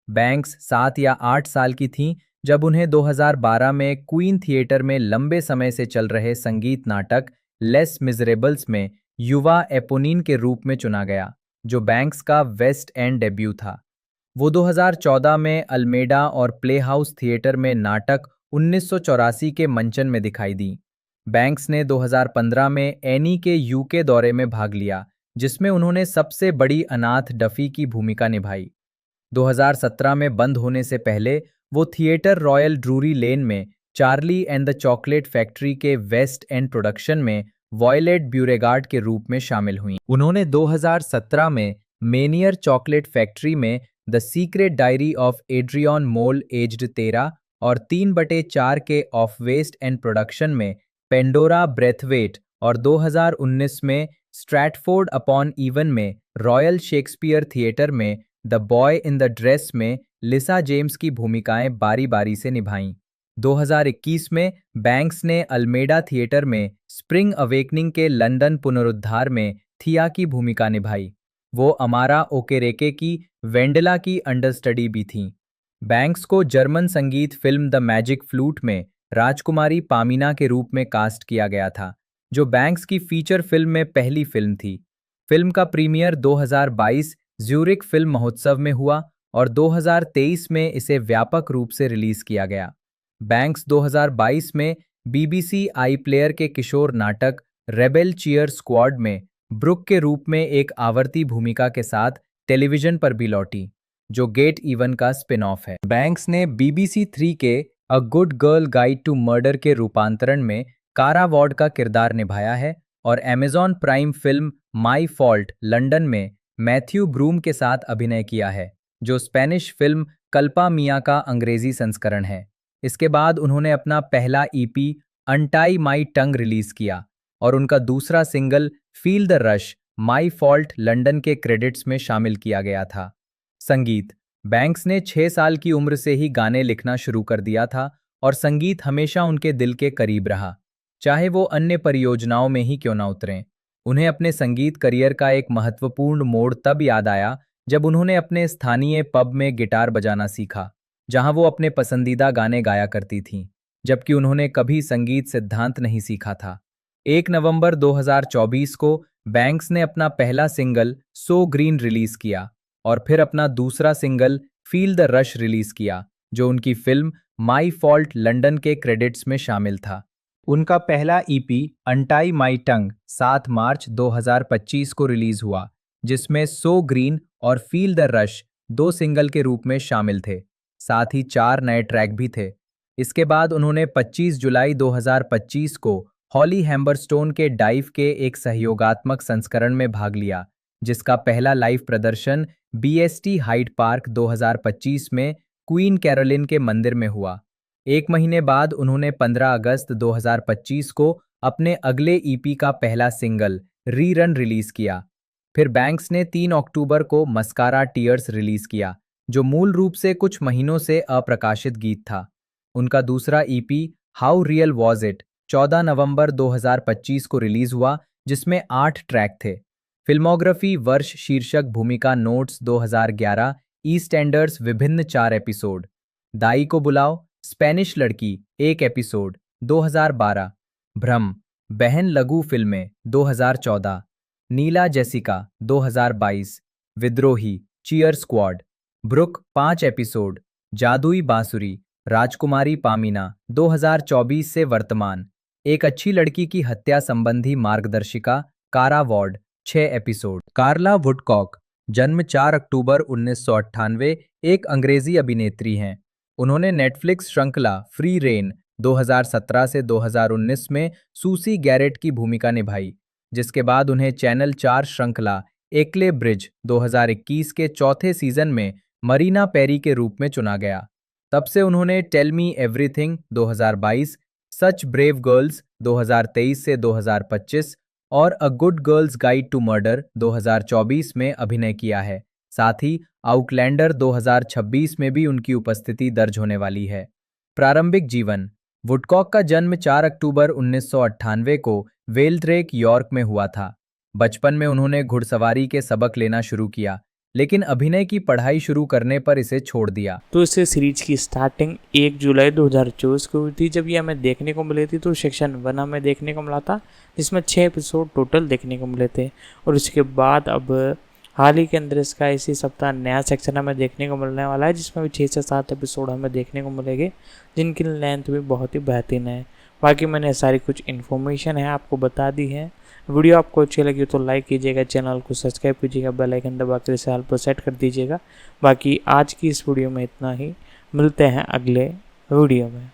[SPEAKER 2] बैंक्स 7 या 8 साल की थीं जब उन्हें 2012 में क्वीन थिएटर में लंबे समय से चल रहे संगीत नाटक लेस मिजरेबल्स में युवा एपोनिन के रूप में चुना गया, जो बैंक्स का वेस्ट एंड डेब्यू था। वो 2014 में अल्मेडा और प्लेहाउस थिएटर में नाटक 1984 के मंचन में दिखाई दी। बैंक्स ने 2015 में एनी के UK दौरे में भाग लिया, जिसमें उन्होंने सबसे बड़ी अनाथ डफी की भूमिका निभाई। 2017 में बंद होने से पहले वो थिएटर रॉयल ड्रूरी लेन में Charlie and the Chocolate Factory के वेस्ट एंड प्रोडक्शन में वॉयलेट ब्यूरेगार्ड के रूप में शामिल हुई। उन्होंने 2017 में मेनियर चॉकलेट फैक्ट्री में The Secret Diary of Adrian Mole Aged 13 और 3/4 के ऑफ वेस्ट एंड प्रोडक्शन में पेंडोरा ब्रेथवेट और 2019 में स्ट्रैटफोर्ड अपॉन ईवन में रॉयल शेक्सपियर थिएटर में The Boy in the Dress में लिसा जेम्स की भूमिकाएं बारी-बारी से निभाईं। 2021 में बैंक्स ने अल्मेडा थिएटर में स्प्रिंग अवेकनिंग के लंदन पुनरुद्धार में थिया की भूमिका निभाई। वो अमारा ओकेरेके की वेंडला की अंडरस्टडी भी थीं। बैंक्स को जर्मन संगीत फिल्म द मैजिक फ्लूट में राजकुमारी पामीना के रूप में कास्ट किया गया था, जो बैंक्स की फीचर फिल्म में पहली फिल्म थी। फिल्म का प्रीमियर 2022 ज्यूरिक फिल्म महोत्सव में हुआ और 2023 में इसे व्यापक रूप से रिलीज किया गया। बैंक्स 2022 में बीबीसी आई प्लेयर के किशोर नाटक रेबेल चीयर स्क्वाड में ब्रुक के रूप में एक आवर्ती भूमिका के साथ टेलीविजन पर भी लौटी, जो गेट इवन का स्पिन ऑफ है। बैंक्स ने BBC 3 के A good girl guide to murder के रूपांतरण में कारा वॉर्ड का किरदार निभाया है और Amazon prime film my fault London में मैथ्यू ब्रूम के साथ अभिनय किया है, जो स्पेनिश फिल्म कल्पा मिया का अंग्रेजी संस्करण है। इसके बाद उन्होंने अपना पहला EP अनटाई माई टंग रिलीज किया और उनका दूसरा single feel the rush my fault London के क्रेडिट्स में शामिल किया गया था। संगीत। बैंक्स ने 6 साल की उम्र से ही गाने लिखना शुरू कर दिया था और संगीत हमेशा उनके दिल के करीब रहा, चाहे वो अन्य परियोजनाओं में ही क्यों ना उतरें। उन्हें अपने संगीत करियर का एक महत्वपूर्ण मोड़ तब याद आया जब उन्होंने अपने स्थानीय पब में गिटार बजाना सीखा, जहां वो अपने पसंदीदा गाने गाया करती थीं, जबकि उन्होंने कभी संगीत सिद्धांत नहीं सीखा था। 1 नवंबर 2024 को बैंक्स ने अपना पहला सिंगल सो ग्रीन रिलीज किया और फिर अपना दूसरा single feel the rush release किया, जो उनकी फिल्म माई फॉल्ट लंदन के क्रेडिट्स में शामिल था। उनका पहला EP अनटाई माई टंग 7 मार्च 2025 को रिलीज हुआ, जिसमें सो ग्रीन और फील द रश 2 सिंगल के रूप में शामिल थे, साथ ही 4 नए ट्रैक भी थे। इसके बाद उन्होंने 25 जुलाई 2025 को हॉली हैम्बरस्टोन के डाइव के एक सहयोगात्मक संस्करण में भाग लिया, जिसका पहला लाइव प्रदर्शन BST हाइड पार्क 2025 में क्वीन कैरोलिन के मंदिर में हुआ। 1 महीने बाद उन्होंने 15 अगस्त 2025 को अपने अगले EP का पहला सिंगल रीरन रिलीज किया। फिर बैंक्स ने 3 अक्टूबर को मस्कारा टीयर्स रिलीज किया, जो मूल रूप से कुछ महीनों से अप्रकाशित गीत था। उनका दूसरा EP how real was it 14 नवंबर 2025 को रिलीज हुआ, जिसमें 8 ट्रैक थे। फिल्मोग्राफी वर्ष शीर्षक भूमिका नोट्स 2011 ईस्टएंडर्स विभिन्न 4 एपिसोड। दाई को बुलाओ स्पेनिश लड़की 1 एपिसोड 2012। भ्रम बहन लघु फिल्में 2014। नीला जेसिका 2022। विद्रोही चीयर स्क्वाड। Book 5 episode. जादुई बांसुरी राजकुमारी पामीना 2024 से वर्तमान। एक अच्छी लड़की की हत्या संबंधी मार्गदर्शिका कारा वॉर्ड 6 एपिसोड। कार्ला वुडकॉक जन्म 4 अक्टूबर 1998 एक अंग्रेजी अभिनेत्री हैं। उन्होंने नेटफ्लिक्स श्रृंखला फ्री रेन 2017 से 2019 में सूसी गैरेट की भूमिका निभाई, जिसके बाद उन्हें चैनल 4 श्रृंखला एकले ब्रिज 2021 के चौथे सीजन में मरीना पेरी के रूप में चुना गया। तब से उन्होंने Tell Me Everything 2022, Such Brave Girls 2023 से 2025 और A good girls guide to murder 2024 में अभिनय किया है। साथ ही आउटलैंडर 2026 में भी उनकी उपस्थिति दर्ज होने वाली है। प्रारंभिक जीवन। वुडकॉक का जन्म 4 अक्टूबर 1998 को वेल्ड्रेक, यॉर्क में हुआ था। बचपन में उन्होंने घुड़सवारी के सबक लेना शुरू किया, लेकिन अभिनय की पढ़ाई शुरू करने पर इसे छोड़ दिया।
[SPEAKER 1] तो इस सीरीज की स्टार्टिंग 1 जुलाई 2024 को हुई थी। जब ये हमें देखने को मिली थी तो सेक्शन 1 हमें देखने को मिला था, जिसमें 6 एपिसोड टोटल देखने को मिले थे। और उसके बाद अब हाल ही के अंदर इसका इसी सप्ताह नया सेक्शन हमें देखने को मिलने वाला है, जिसमें भी 6 से 7 एपिसोड हमें देखने को मिलेंगे, जिनकी लेंथ भी बहुत ही बेहतरीन है। बाकी मैंने सारी कुछ इन्फॉर्मेशन है आपको बता दी है। वीडियो आपको अच्छी लगी तो लाइक कीजिएगा, चैनल को सब्सक्राइब कीजिएगा, बेल आइकन दबा कर इसे ऑल पर सेट कर दीजिएगा। बाकी आज की इस वीडियो में इतना ही, मिलते हैं अगले वीडियो में।